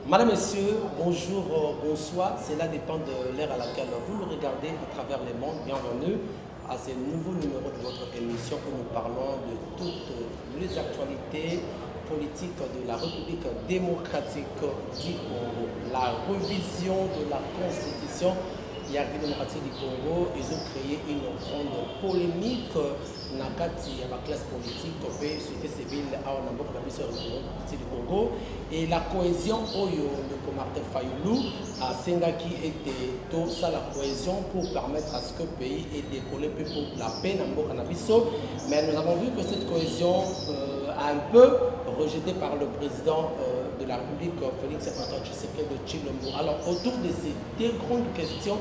Madame, Messieurs, bonjour, bonsoir. Cela dépend de l'heure à laquelle vous le regardez à travers le monde. Bienvenue à ce nouveau numéro de votre émission où nous parlons de toutes les actualités politiques de la République démocratique du Congo. La révision de la Constitution démocratique du Congo, ils ont créé une grande polémique dans la classe politique, société civile, du Congo. Et la cohésion, le Martin Fayoulou a Sengaki était tout ça la cohésion pour permettre à ce que le pays ait décollé pour la paix dans le cannabis. Mais nous avons vu que cette cohésion a un peu rejeté par le président de la République, Félix Antoine Tshisekedi de Tshilombo. Alors, autour de ces deux grandes questions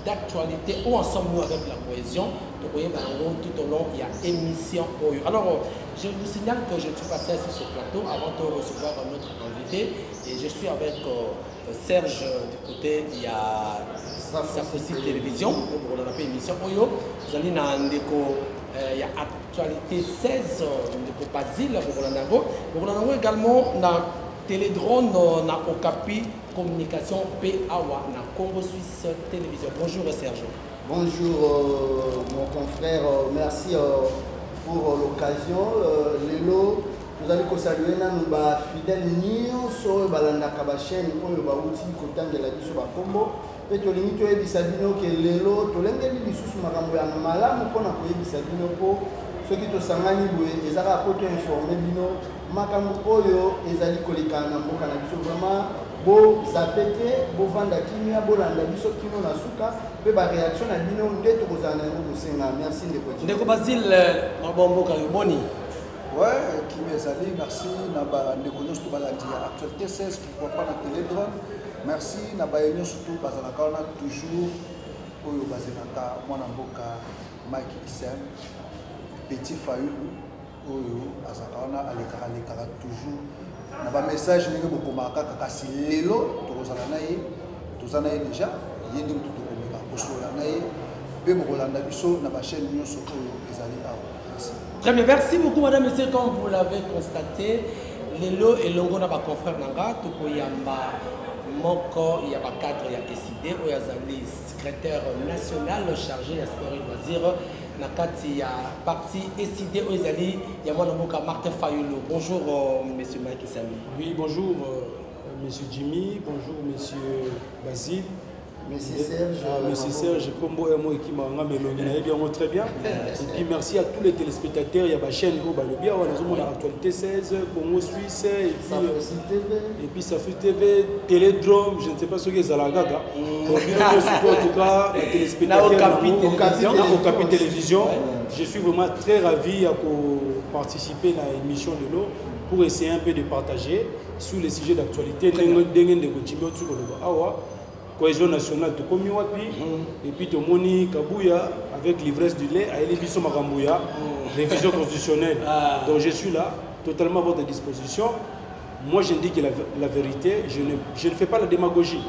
d'actualité, où ensemble nous avec la cohésion, tout au long, il y a émission. Alors, je vous signale que je suis passé sur ce plateau avant de recevoir notre invité. Et je suis avec Serge du côté, il y a sa petite télévision, pour la émission. Vous allez dans il y a actualité 16 de Basile pour Rolandango. Pour Rolandango également dans Télédrone, dans Okapi Communication PAWA, dans Congo Suisse Télévision. Bonjour Serge. Bonjour mon confrère, merci pour l'occasion. Lélo, nous allons saluer nos fidèles nyonso balandaka ba chaîne oyo bauti kotangela biso ba Kombo. Pe tolingi toyebisa bino ke lelo tolengeli lisusu makambo ya malamu mpona koyebisa bino po soki tosangani boye ezaka po toinforme bino makambo oyo ezali koleka na mboka na biso vraiment bozape te bovanda kimia bolanda biso kino na suka mpe baréaction na bino nde tokozala na yango kosenga. Merci ndeko Basile mabomboka yoboni. Ouais, qui m'est merci naba ndeko nyonso tobalandi ya actualité 16 pourquoi pas na Télédrone. Merci naba yenyo surtout bazalaka na toujours oyo bazenaka mwana mboka Mike Issem Petit Fayoulou oyo azalaka na alekaka toujours na ba message ndenge bokomaka kasi lelo tokozala na ye tozana ye déjà yende mutu tokomeka kosola na ye pe bokolanda biso na ba chaîne nyonso oyo ezali awa. Très bien, merci beaucoup madame, messieurs, comme vous l'avez constaté, Lelo et Longo na ba confrère nanga tokoyamba moko ya ba cadre ya SID oyo azali secrétaire national chargé ya sport et loisirs na kati ya parti SID oyo ezali ya mwana mboka Martin Fayoulou. Bonjour monsieur Mike Sami. Oui, bonjour monsieur Jimmy, bonjour monsieur Basile. Monsieur Serge, monsieur Serge, Combo et moi qui m'a bien très bien. Et puis merci à tous les téléspectateurs. Il y a ma chaîne Balobia, on a l'actualité 16, Congo Suisse, et puis Safi TV, Télédrome, je ne sais pas ce que c'est la gaga. En tout cas, les téléspectateurs au Capi Télévision. Je suis vraiment très ravi de participer à l'émission de l'eau pour essayer un peu de partager sur les sujets d'actualité. Cohésion nationale de Komiwapi, et puis Tomoni Kabouya avec l'ivresse du lait à Elibiso Makambuya, révision constitutionnelle. Donc je suis là, totalement à votre disposition. Moi je dis que la vérité, je ne fais pas la démagogie.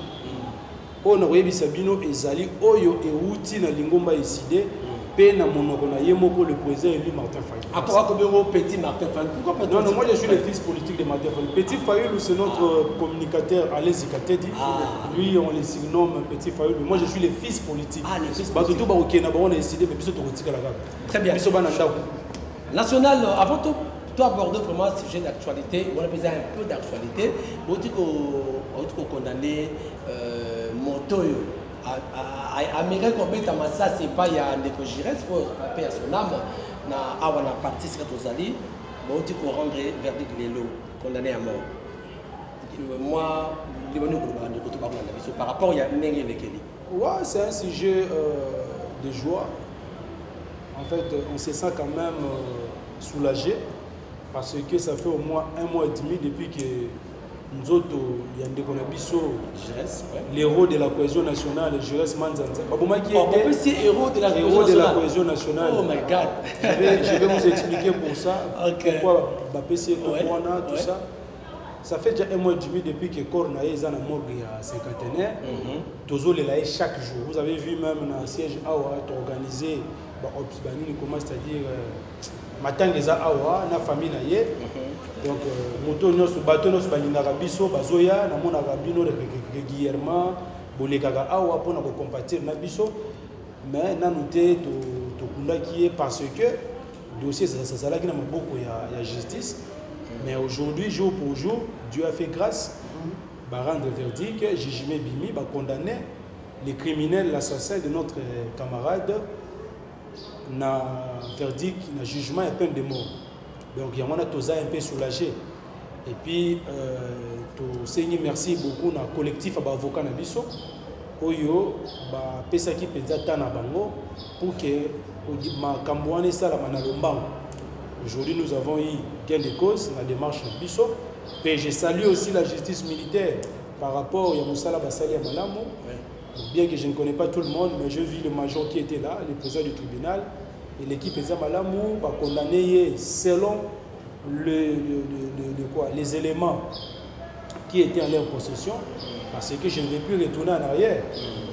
On a vu Sabino et Zali, Oyo et Outi na Lingomba et Sidé, Pena Monokona Yemoko, le président élu Martin Fayoulou. À quoi combien petit Martin Fayoulou? Pourquoi pas? Non, moi je suis le fils politique de Martin Fayoulou. Petit Fayoulou, c'est notre communicateur Alain Zikatedi. Lui, on le surnomme Petit Fayoulou. Moi je suis le fils politique. Ah, le fils politique. On a décidé, mais plutôt de la gamme. Très bien. National, avant tout, tu abordes vraiment un sujet d'actualité. On a besoin un peu d'actualité. On dit qu'on condamné Montoyo. Amérique Obeta Massa, c'est pas il y a un décogiré, il faut payer son âme. On a parti ce que vous allez, on dit qu'on rendre verdict Lelo, condamné à mort. Moi, par rapport à Nengue Lekeli. Ouais, c'est un sujet de joie. En fait, on se sent quand même soulagé parce que ça fait au moins 1 mois et demi depuis que nous autres, il y a des Konabiso, l'héros de la cohésion nationale, Jérès Manzanza. On peut dire héros de la cohésion nationale. Oh my God. Je vais vous expliquer pour ça. Pourquoi Bapé Owana, tout ça. Ça fait déjà 1 mois et demi depuis que Corna est dans la morgue à cinquantenaire. Tozo les laïcs chaque jour. Vous avez vu même dans le siège Awa organisé, comment c'est-à-dire matangeza awa na famille na ye donc moto nyonso bato nyonso balingaka biso bazoya namonaka bino régulièrement bolekaka awa mpona kocompatir na biso mais nanu te tokundaki ye parce que dossier ezalaki na maboko ya justice mais aujourd'hui jour pour jour Dieu a fait grâce rendre verdict jugement bimi condamner les criminels l'assassin de notre camarade na verdict na jugement et peine de mort donc il y a un peu soulagé et puis merci beaucoup na collectif avocat na biso oyo ba pesa ki penza tana bango pour que makambo wana esalama na lombango. Aujourd'hui nous avons eu gain de cause la démarche na biso et je salue aussi la justice militaire par rapport à Moussala Bassali à Malamo. Bien que je ne connais pas tout le monde, mais je vis le major qui était là, le président du tribunal, et l'équipe de Malamou va condamner selon les éléments qui étaient en leur possession, parce que je ne vais plus retourner en arrière.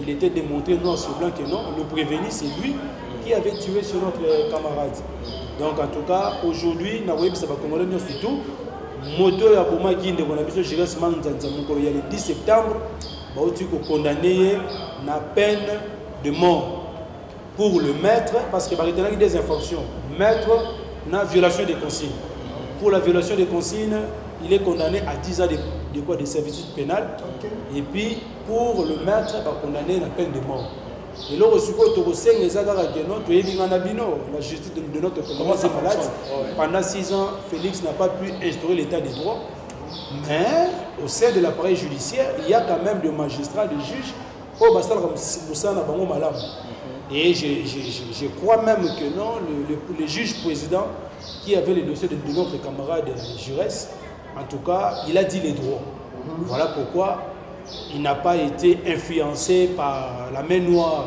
Il était démontré noir sur blanc que non, le prévenu c'est lui qui avait tué sur notre camarade. Donc en tout cas, aujourd'hui, il y a surtout moto ya boma kinde bona biso Jires Manzanza mukolo ya le 10 septembre ba oti ko condamner na peine de mort pour le maître parce que ba retenir des infractions maître na violation des consignes. Pour la violation des consignes, il est condamné à 10 ans de servitude pénale. Et puis pour le maître ba condamné na peine de mort. Et là, la justice de notre commandement est malade. Pendant 6 ans, Félix n'a pas pu instaurer l'état des droits. Mais au sein de l'appareil judiciaire, il y a quand même des magistrats, des juges. Et je crois même que non, le juge président qui avait le dossier de notre camarade Jures, en tout cas, il a dit les droits. Voilà pourquoi il n'a pas été influencé par la main noire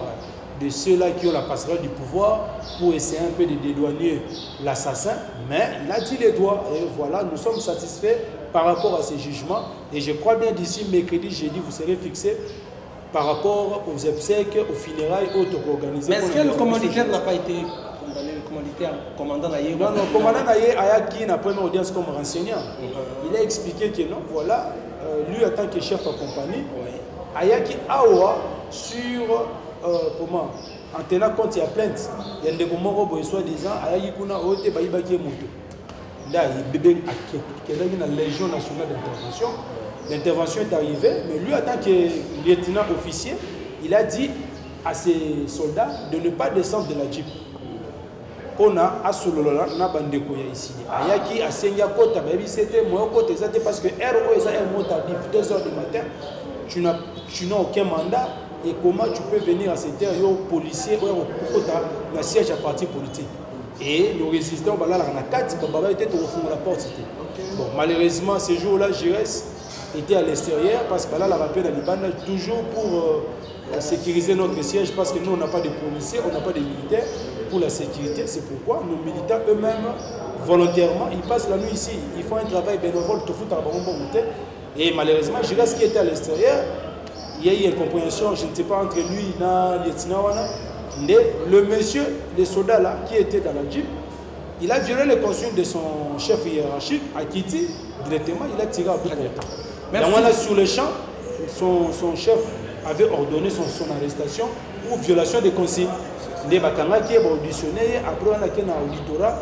de ceux-là qui ont la passerelle du pouvoir pour essayer un peu de dédouaner l'assassin, mais il a dit les droits et voilà, nous sommes satisfaits par rapport à ces jugements et je crois bien d'ici mercredi, jeudi, vous serez fixés par rapport aux obsèques, aux funérailles auto-organisées. Mais est-ce que le commanditaire n'a pas été condamné, le commandant Naye? Non, le commandant Naye a qui n'a pas une audience comme renseignant. Il a expliqué que non, voilà, lui en tant que chef de compagnie, Ayaki Awa sur comment en tenant compte il y a plainte, il y a des moments où soi-disant Ayaki Kuna Ote Baïbaki Moto. Là, il y a une légion nationale d'intervention. L'intervention est arrivée, mais lui en tant que lieutenant officier, il a dit à ses soldats de ne pas descendre de la jeep. On a Asololola, on a Bandeko ici. Ayaki a Senga Kota, c'était moi côté parce que RO est un mot tardif, 2 h du matin. Tu n'as aucun mandat et comment tu peux venir à cette heure policier ou un siège à parti politique. Et nous résistons, voilà, on a 4, on était au fond de la porte. Bon, malheureusement, ce jour-là, Jires était à l'extérieur parce que là, la rappel à Liban, toujours pour sécuriser notre siège parce que nous, on n'a pas de policiers, on n'a pas de militaires pour la sécurité. C'est pourquoi nos militants eux-mêmes, volontairement, ils passent la nuit ici. Ils font un travail bénévole, tout fout à bon côté. Et malheureusement, Jires qui était à l'extérieur, il y a eu une incompréhension, je ne sais pas, entre lui et le lieutenant. Le monsieur, le soldat là, qui était dans la jeep, il a violé les consignes de son chef hiérarchique, Akiti, directement, il a tiré à bout portant. Donc, sur le champ, son chef avait ordonné son arrestation pour violation des consignes. Il a auditionné, après on a fait un auditorat,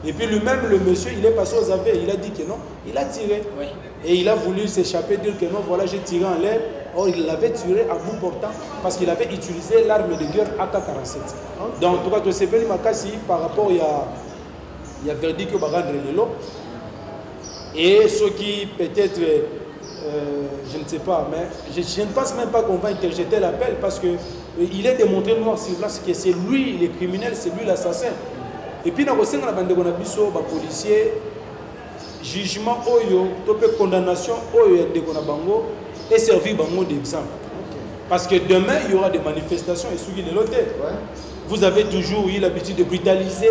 et puis lui-même, le monsieur, il est passé aux affaires, il a dit que non, il a tiré. Oui. Et il a voulu s'échapper, dire que non, voilà, j'ai tiré en l'air. Or, il l'avait tiré à bout portant parce qu'il avait utilisé l'arme de guerre AK-47. Donc, en tout cas, de ce Makassi, par rapport, il y a verdict que Barandre Lelo. Et ce qui peut-être, je ne sais pas, mais je ne pense même pas qu'on va interjeter l'appel parce qu'il est démontré noir sur blanc que c'est lui le criminel, c'est lui l'assassin. Et puis, dans la bande de Gonabiso, les policiers, jugement, condamnation, est servi d'exemple. Parce que demain, il y aura des manifestations et suivi de l'autre. Vous avez toujours eu l'habitude de brutaliser,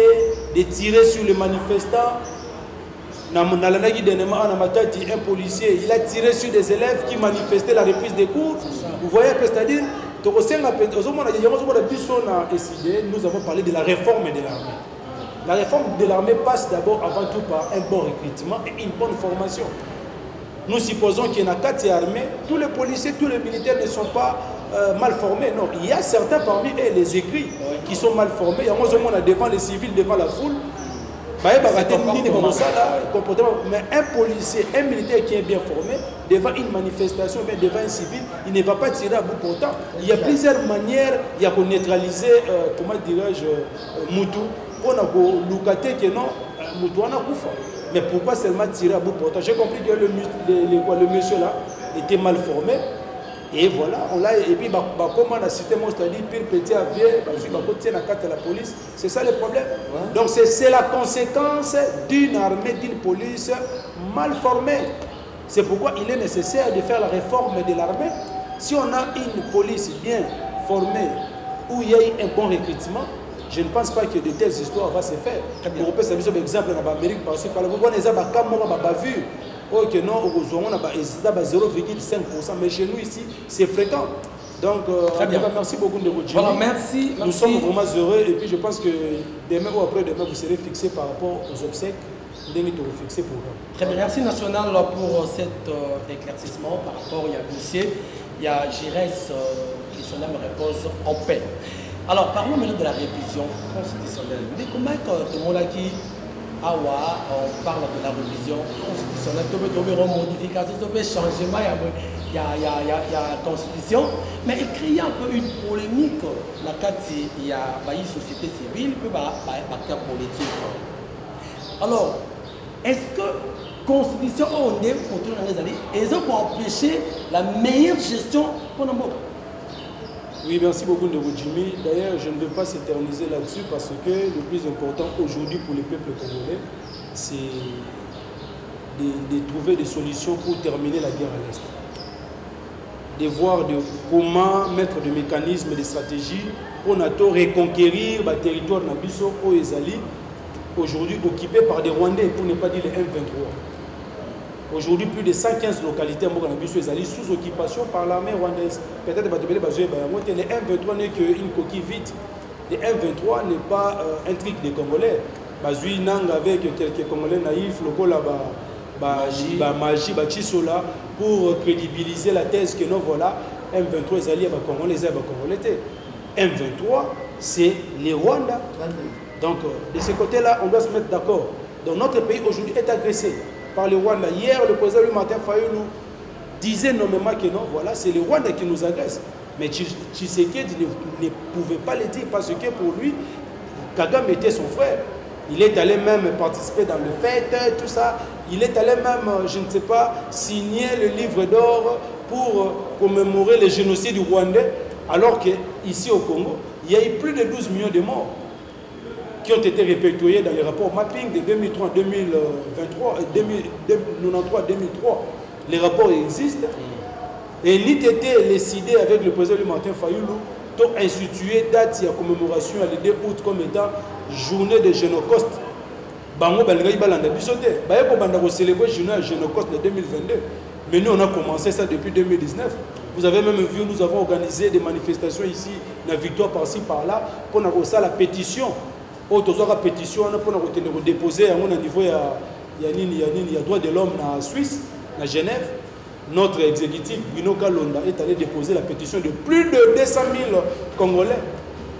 de tirer sur les manifestants. Un policier, il a tiré sur des élèves qui manifestaient la reprise des cours. Vous voyez que c'est-à-dire, Nous avons parlé de la réforme de l'armée. La réforme de l'armée passe d'abord avant tout par un bon recrutement et une bonne formation. Nous supposons qu'il y a une carte armée, tous les policiers, tous les militaires ne sont pas mal formés. Non, il y a certains parmi eux, les écrits, qui sont mal formés. Il y a moins devant les civils, devant la foule. Mais un policier, un militaire qui est bien formé, devant une manifestation, bien devant un civil, il ne va pas tirer à bout portant. Il y a plusieurs manières, il y a pour neutraliser, comment dirais-je, Moutou, pour nous que non, Moutou en a koufa. Mais pourquoi seulement tirer à bout portant? J'ai compris que le monsieur là était mal formé. Et voilà, on l'a, et puis comme on a cité mon c'est-à-dire pire petit à vieux, parce qu'on tient la carte de la police, c'est ça le problème. Ouais. Donc c'est la conséquence d'une armée, d'une police mal formée. C'est pourquoi il est nécessaire de faire la réforme de l'armée. Si on a une police bien formée, où il y a eu un bon recrutement, je ne pense pas que de telles histoires vont se faire. Pour reprendre un exemple en Amérique, parce que par exemple, on a vu que non, on a 0,5%, mais chez nous ici, c'est fréquent. Donc, merci beaucoup de votre voilà, merci. Nous sommes vraiment heureux et puis je pense que demain ou après-demain, vous serez fixé par rapport aux obsèques. Très bien, merci National pour cet éclaircissement par rapport au dossier. Il y a Giresse qui son âme repose en paix. Alors, parlons maintenant de la révision constitutionnelle. Mais comment tout le monde a qui on parle de la révision constitutionnelle, il y a une modification, il y a un changement, il y a la constitution, mais il crée un peu une polémique. Il y a une société civile, il y a un acteur politique. Alors, est-ce que la constitution est pour tout le monde, est-ce pour empêcher la meilleure gestion pour nous? Oui, merci beaucoup de vous, Jimmy. D'ailleurs, je ne veux pas s'éterniser là-dessus parce que le plus important aujourd'hui pour le peuple congolais, c'est de trouver des solutions pour terminer la guerre à l'Est. De voir comment mettre des mécanismes, des stratégies pour reconquérir le territoire de Nabiso au Ezali, aujourd'hui occupé par des Rwandais, pour ne pas dire les M23. Aujourd'hui, plus de 115 localités sous occupation par l'armée rwandaise. Peut-être que les M23 n'est qu'une coquille vide. Les M23 n'est pas un truc des Congolais. Bazui Nang avec quelques Congolais naïfs, le magie, pour crédibiliser la thèse que non, voilà, M23 est allié à Congolais, M23, c'est les Rwandais. Donc, de ce côté-là, on doit se mettre d'accord. Donc, notre pays aujourd'hui est agressé par le Rwanda. Hier, le président Martin Fayulu disait nommément que non, voilà, c'est le Rwanda qui nous agresse. Mais Tshisekedi ne pouvait pas le dire parce que pour lui, Kagame était son frère. Il est allé même participer dans le fête, tout ça. Il est allé même, je ne sais pas, signer le livre d'or pour commémorer le génocide du Rwandais, alors qu'ici au Congo, il y a eu plus de 12 millions de morts qui ont été répertoriés dans les rapports mapping de 2003 2023 et 2003. Les rapports existent. Et l'ITT est décidé avec le président Martin Fayulu d'instituer date de commémoration à le 2 août comme étant journée de Génocauste. Bango Balgaï Balanda Bisoté. Bayeko Bandako célébrer journée de Génocauste de 2022. Mais nous on a commencé ça depuis 2019. Vous avez même vu, nous avons organisé des manifestations ici, la victoire par-ci par-là, pour la pétition. La pétition pour déposer à mon niveau, il y a droit de l'homme en Suisse, à Genève. Notre exécutif, Bruno Kalonda, est allé déposer la pétition de plus de 200 000 Congolais.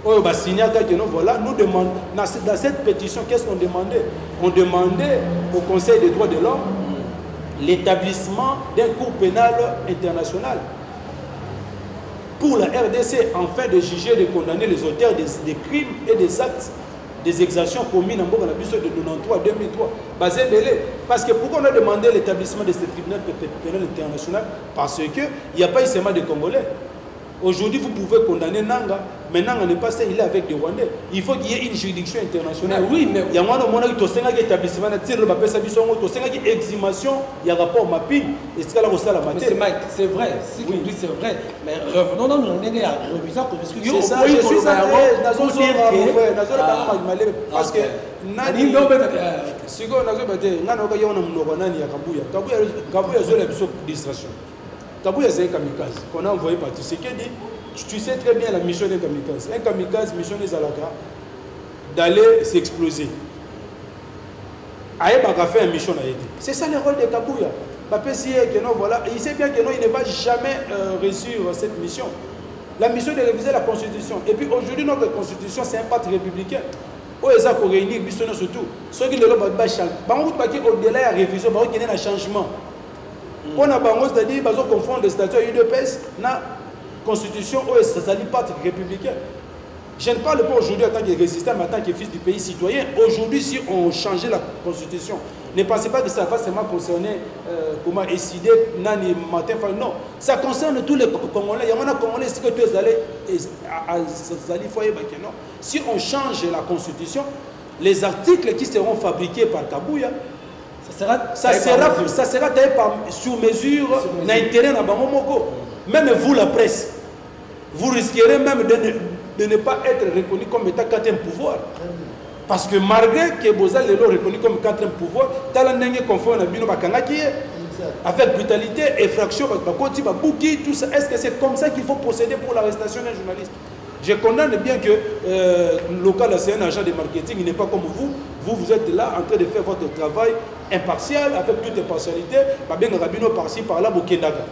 Voilà, nous demandons, dans cette pétition, qu'est-ce qu'on demandait? On demandait au Conseil des droits de l'homme l'établissement d'un cour pénal international pour la RDC, afin de juger et de condamner les auteurs des crimes et des actes, des exactions commises dans le de 93-2003. Parce que pourquoi on a demandé l'établissement de ce tribunal pénal international? Parce qu'il n'y a pas seulement des Congolais. Aujourd'hui, vous pouvez condamner Nanga, mais Nanga n'est pas ça, il est avec des Rwandais. Il faut qu'il y ait une juridiction internationale. Mais oui, mais il y a un établissement, il y a exhumation, il y a rapport mapping. C'est vrai, si vous dites c'est vrai. Mais revenons dans nos négés à révision. C'est ça, je suis parce que Kabuya c'est kamikaze qu'on a envoyé par Tshisekedi tu sais très bien la mission d'un kamikaze. Un kamikaze, mission des Alaka, d'aller s'exploser. Aïe, il a fait une mission à aider. C'est ça le rôle de Kabouya. Voilà, il sait bien que non, il ne va jamais réussir cette mission. La mission de réviser la Constitution. Et puis aujourd'hui, notre Constitution, c'est un pacte républicain. Où ils ont réuni, surtout. Ceux qui le ont fait, au-delà de la révision, il y a un changement. On a c'est-à-dire qu'ils vont confondre les statuts UDPS la Constitution où ça dit pacte républicain. Je ne parle pas aujourd'hui en tant que résistant, mais en tant que fils du pays citoyen. Aujourd'hui, si on changeait la Constitution, ne pensez pas que ça va seulement concerner comment décider Nani Martin Fayulu. Non, ça concerne tous les Congolais. Il y a un Congolais qui sont allés non. Si on change la Constitution, les articles qui seront fabriqués par Kabouya, ça sera taillé sur mesure, d'intérêt dans Bangomoko. Même vous, la presse, vous risquerez même de ne pas être reconnu comme état quatrième pouvoir. Parce que malgré que Bozal est reconnu comme quatrième pouvoir, avec brutalité, effraction, tout ça, est-ce que c'est comme ça qu'il faut procéder pour l'arrestation d'un journaliste? Je condamne bien que local, c'est un agent de marketing, il n'est pas comme vous. Vous êtes là en train de faire votre travail impartial, avec toute impartialité, par-ci, par-là, Bokenaga.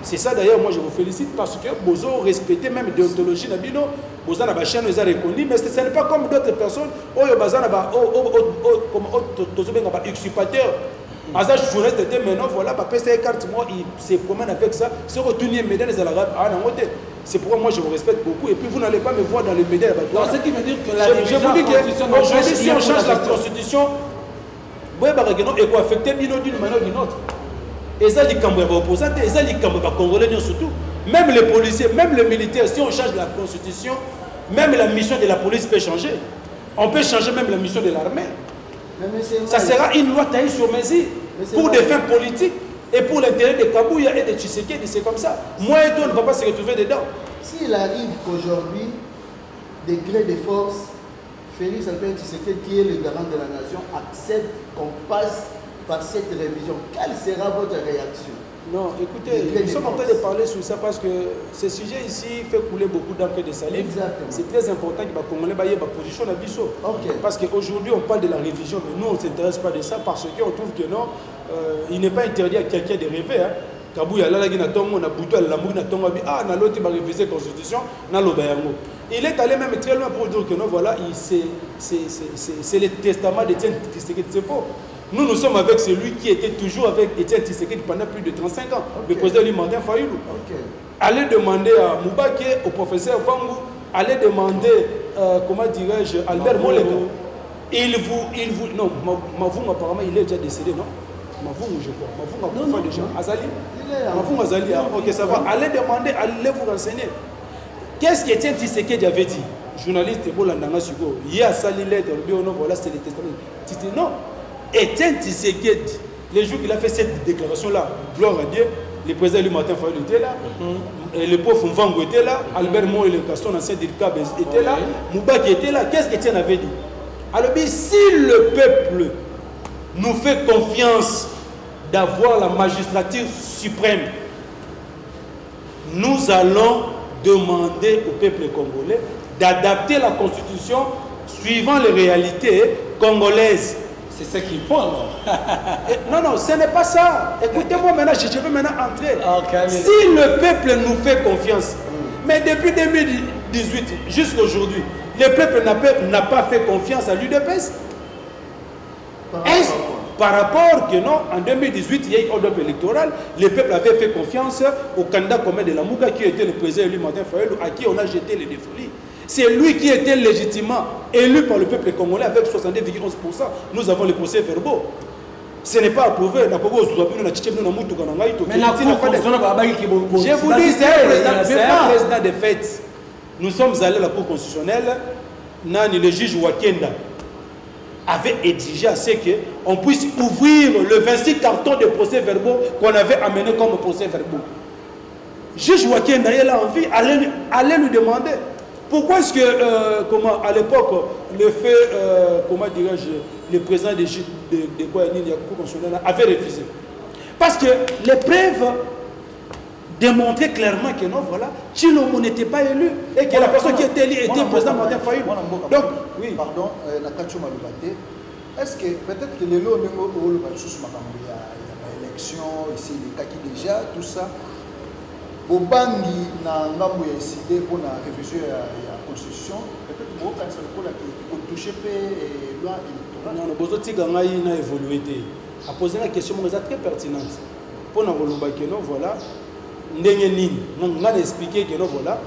C'est ça d'ailleurs, moi je vous félicite parce que vous avez respecté même déontologie, vous avez chaîne, vous avez reconnu, mais ce n'est pas comme d'autres personnes, où vous avez usurpateur. As un journaliste était maintenant, voilà, il se promène avec ça, c'est retourné médias les Arabes. C'est pourquoi moi je vous respecte beaucoup et puis vous n'allez pas me voir dans les médias. Donc ce qui veut dire que la révision de la Constitution, aujourd'hui si on change la Constitution, il faut affecter d'une manière ou d'une autre. Et ça, les Cambodgiens opposants, et ça, les Cambodgiens congolais surtout, même les policiers, même les militaires, si on change la Constitution, même la mission de la police peut changer. On peut changer même la mission de l'armée. Ça sera une loi taillée sur mesure pour des fins politiques et pour l'intérêt de Kabouya et de Tshisekedi, c'est comme ça. Moi et toi, on ne va pas se retrouver dedans. S'il arrive qu'aujourd'hui, des grés de force, Félix Antoine Tshisekedi, qui est le garant de la nation, accepte qu'on passe par cette révision, quelle sera votre réaction? Non, écoutez, nous sommes en train de parler sur ça parce que ce sujet ici fait couler beaucoup d'encre de salive. C'est très important que les Congolais aient une position à Bissau. Parce qu'aujourd'hui, on parle de la révision, mais nous, on ne s'intéresse pas de ça parce qu'on trouve que non, il n'est pas interdit à quelqu'un de rêver. Kabouya, là, il a révisé la Constitution, il est allé même très loin pour dire que non, voilà, c'est le testament de Tshisekedi, c'est faux. Nous sommes avec celui qui était toujours avec Étienne Tshisekedi pendant plus de 35 ans, le président Martin Fayulu. Allez demander à Moubake, au professeur Fangou, allez demander, comment dirais-je, Albert Moleka. Non, Mavoum apparemment, il est déjà décédé, non? Mavoum, je crois. Mavoum a déjà. Azali? Mavoum Azali, ok, ça va. Allez demander, allez vous renseigner. Qu'est-ce qu'Étienne Tshisekedi avait dit? Journaliste, il y a sali lettre, voilà, c'est le testament. Non. Étienne Tshisekedi, les jours qu'il a fait cette déclaration-là, gloire à Dieu, le président Martin Fayulu était là, le pauvre Mvango était là, Albert Mo et le Gaston, ancien d'Ilkab, étaient là, Moubaki était là. Qu'est-ce qu'Étienne avait dit? Alors, si le peuple nous fait confiance d'avoir la magistrature suprême, nous allons demander au peuple congolais d'adapter la Constitution suivant les réalités congolaises. C'est ce qu'il faut alors. Non, ce n'est pas ça. Écoutez-moi maintenant, je vais maintenant entrer. Si le peuple nous fait confiance, mais depuis 2018 jusqu'à aujourd'hui, le peuple n'a pas fait confiance à l'UDPS. Par rapport que non, en 2018, il y a eu un ordre électoral, le peuple avait fait confiance au candidat commun de la Mouga qui était le président élu Martin Fayulu, à qui on a jeté les défolies. C'est lui qui était légitimement élu par le peuple congolais avec 72,11%. Nous avons les procès verbaux. Ce n'est pas approuvé. Je vous dis, c'est un président de fait. Nous sommes allés à la Cour constitutionnelle. Le juge Wakenda avait exigé à ce qu'on puisse ouvrir le 26 cartons de procès verbaux qu'on avait amenés comme procès verbaux. Le juge Wakenda, il a envie, allait lui demander. Pourquoi est-ce que, comment, à l'époque, le fait, comment dirais-je, le président de Cour constitutionnelle avait refusé? Parce que les preuves démontrer clairement que non, voilà, Chilombo n'était pas élu et que la personne qui était élue était président Martin Fayulu. Donc, oui. Pardon, la Kacho Malubate, est-ce que peut-être que les lots, il y a l'élection, ici, les cas qui déjà, tout ça, au bangi, na ngambo ya décidé pour la révision de la constitution, peut-être que vous avez touché la loi électorale. Non, vous avez évolué. À poser la question, mais c'est très pertinente. Pour nous dire que voilà, on a expliqué que voilà,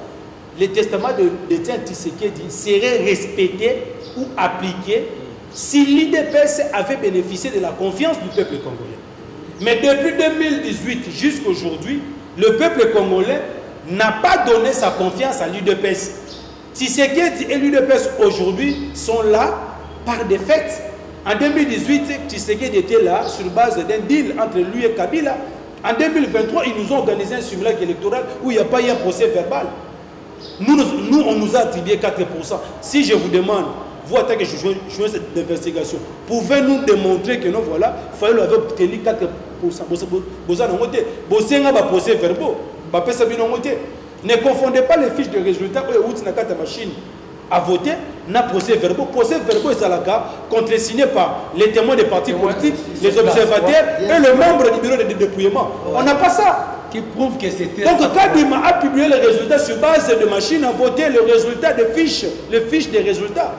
le testament de Tshisekedi serait respecté ou appliqué si l'IDPS avait bénéficié de la confiance du peuple congolais. Mais depuis 2018 jusqu'à aujourd'hui, le peuple congolais n'a pas donné sa confiance à l'UDPS. Tshisekedi et l'UDPS aujourd'hui sont là par défaite. En 2018, Tshisekedi était là sur base d'un deal entre lui et Kabila. En 2023, ils nous ont organisé un simulacre électoral où il n'y a pas eu un procès verbal. Nous, on nous a attribué 4%. Si je vous demande, vous, en tant que je joue cette investigation, pouvez-nous démontrer que non, voilà, il fallait avoir obtenu 4%. Vous avez un procès verbal. Ne confondez pas les fiches de résultats où vous avez une machine à voter, n'a procès verbal. Procès verbal est à la cas contresigné par les témoins des partis politiques, les observateurs et le membre du bureau de dépouillement. On n'a pas ça. Qui prouve que c'était. Donc, Kadima a publié les résultats sur base de machines à voter, le résultat des fiches, les fiches des résultats.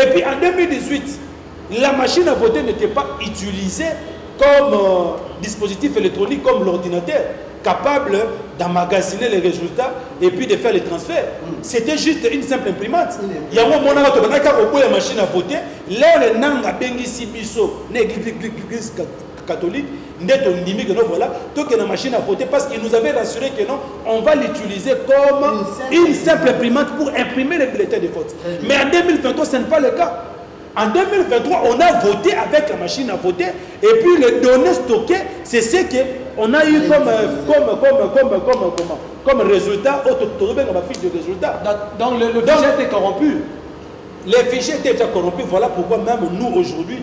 Et puis en 2018, la machine à voter n'était pas utilisée comme dispositif électronique, comme l'ordinateur, capable d'emmagasiner les résultats et puis de faire les transferts. C'était juste une simple imprimante. Il y a un moment où on a une machine à voter, là, les nanga bengi sibiso, l'église catholique, voilà, donc il y a une machine à voter parce qu'ils nous avaient rassuré que non, on va l'utiliser comme une simple imprimante pour imprimer les bulletins de vote. Mais en 2023, ce n'est pas le cas. En 2023, on a voté avec la machine à voter et puis les données stockées, c'est ce qu'on a eu comme résultat, dans la fiche de résultat. Donc le fichier était corrompu. Les fichiers étaient déjà corrompus, voilà pourquoi même nous aujourd'hui,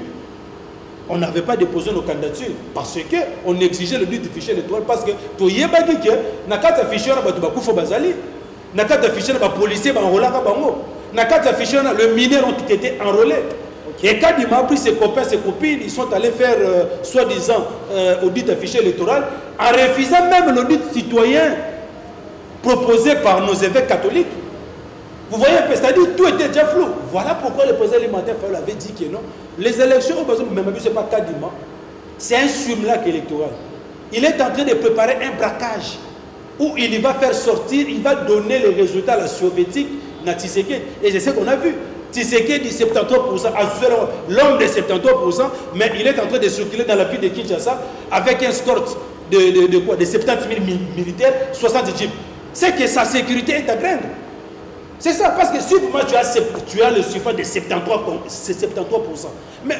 on n'avait pas déposé nos candidatures parce qu'on exigeait le but du fichier électoral parce que tout y est pas dit que na carte fichier na batu bakufo bazali na carte fichier na ba policier ba enrôler ka bango na carte fichier na le mineur ont été enrôlés et quand il m'a pris ses copains ses copines ils sont allés faire soi-disant audit fichier électoral en refusant même l'audit citoyen proposé par nos évêques catholiques. Vous voyez, c'est-à-dire tout était déjà flou. Voilà pourquoi le président alimentaire avait dit que non. Les élections, même ce n'est pas Kadima, c'est un simulacre électoral. Il est en train de préparer un braquage où il va faire sortir, il va donner les résultats à la soviétique, à Tshisekedi. Et c'est ce qu'on a vu. Tshisekedi dit 73%, l'homme de 73%, mais il est en train de circuler dans la ville de Kinshasa avec un escorte de 70 000 militaires, 70 jeeps. C'est que sa sécurité est à craindre. C'est ça, parce que si tu as le suffrage de 73%. Mais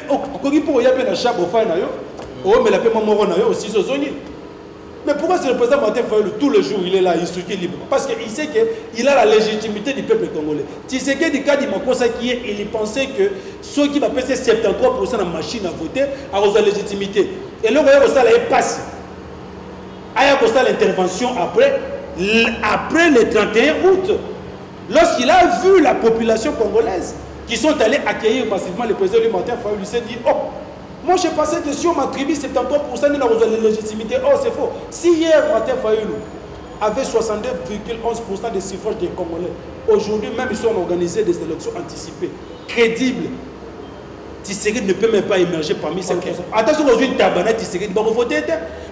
mais pourquoi c'est le président Martin Fayulu tous les jours il est là, il circule libre? Parce qu'il sait qu'il a la légitimité du peuple congolais. Tshisekedi il pensait que ceux qui va passer 73% de la machine à voter ont la légitimité. Et là, il passe. Il y a l'intervention après le 31 août. Lorsqu'il a vu la population congolaise qui sont allés accueillir massivement le président Martin Fayulu, il s'est dit, oh, moi je pensais que si on m'attribue 73% de la légitimité, oh c'est faux. Si hier Martin Fayulu avait 62,11% de suffrages des Congolais, aujourd'hui même ils sont organisés des élections anticipées, crédibles. Tshisekedi ne peut même pas émerger parmi ces personnes. Attention, aujourd'hui, Tshisekedi va voter.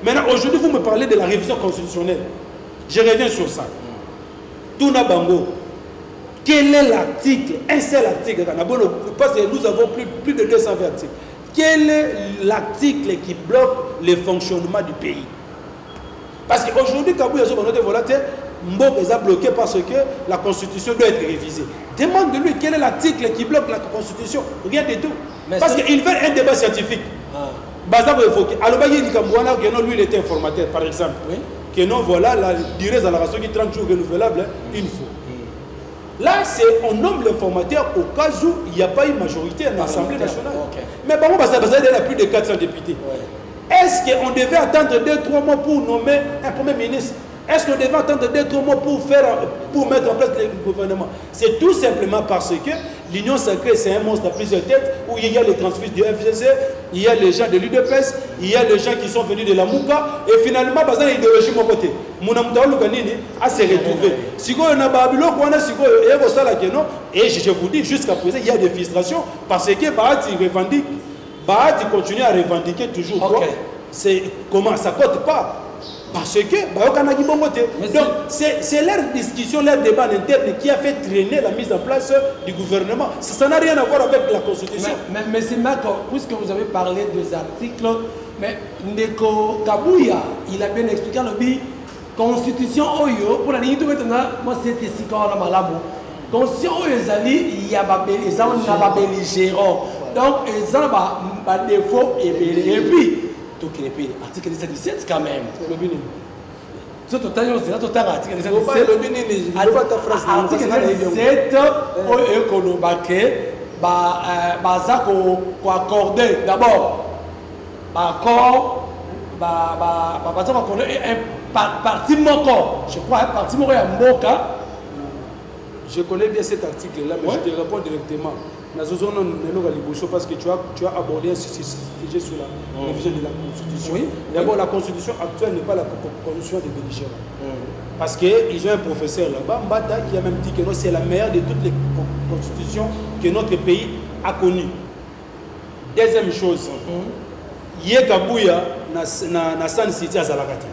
Maintenant, aujourd'hui, vous me parlez de la révision constitutionnelle. Je reviens sur ça. Touna Bango. Quel est l'article, un seul article, parce que nous avons plus de 220 articles. Quel est l'article qui bloque le fonctionnement du pays? Parce qu'aujourd'hui, Kabou Yazo Banote Volataire, Mbok est bloqué parce que la constitution doit être révisée. Demande-lui quel est l'article qui bloque la constitution. Rien du tout. Mais parce qu'il veut un débat scientifique. Baza évoqué. Alors, lui, il était informateur, par exemple. Oui. Que non, voilà, la durée de la ration qui est 30 jours renouvelable, une fois. Là, on nomme l'informateur au cas où il n'y a pas une majorité à l'Assemblée nationale. Okay. Mais par contre, il y a plus de 400 députés. Ouais. Est-ce qu'on devait attendre 2-3 mois pour nommer un premier ministre? Est-ce qu'on devait attendre d'autres mots pour mettre en place le gouvernement? C'est tout simplement parce que l'Union sacrée, c'est un monstre à plusieurs têtes, où il y a les transfuges du FGC, il y a les gens de l'UDPS, il y a les gens qui sont venus de la Mouka, et finalement, il y a l'idéologie de mon côté. Mon amour à se retrouver. Si on a Babylone, on a et je vous dis, jusqu'à présent, il y a des frustrations, parce que Bahati revendique, Bahati continue à revendiquer toujours. Okay. C'est comment ça ne cote pas. Parce que donc c'est leur discussion, leur débat interne qui a fait traîner la mise en place du gouvernement. Ça n'a rien à voir avec la Constitution. Mais c'est Marco, puisque vous avez parlé des articles, mais Ndeko Kabouya, il a bien expliqué le bi Constitution Oyo, pour la ligne de maintenant, moi c'était si quand on a malabo. Constitution Oyo, il y a des belligérants. Donc, ils ont des défauts et puis. Donc, l'article 17 quand même. C'est total, c'est total l'article 17. Article 17, on accorder d'abord un parti moko. Je crois un parti moko à Moka. Je connais bien cet article-là, mais je te réponds directement. Parce que tu as abordé un sujet sur la révision de la Constitution. Oui. D'abord, la Constitution actuelle n'est pas la Constitution des belligérants. Parce qu'ils ont un professeur là-bas, Mbata, qui a même dit que c'est la meilleure de toutes les constitutions que notre pays a connues. Deuxième chose, Kabouya na San City à Zalagati.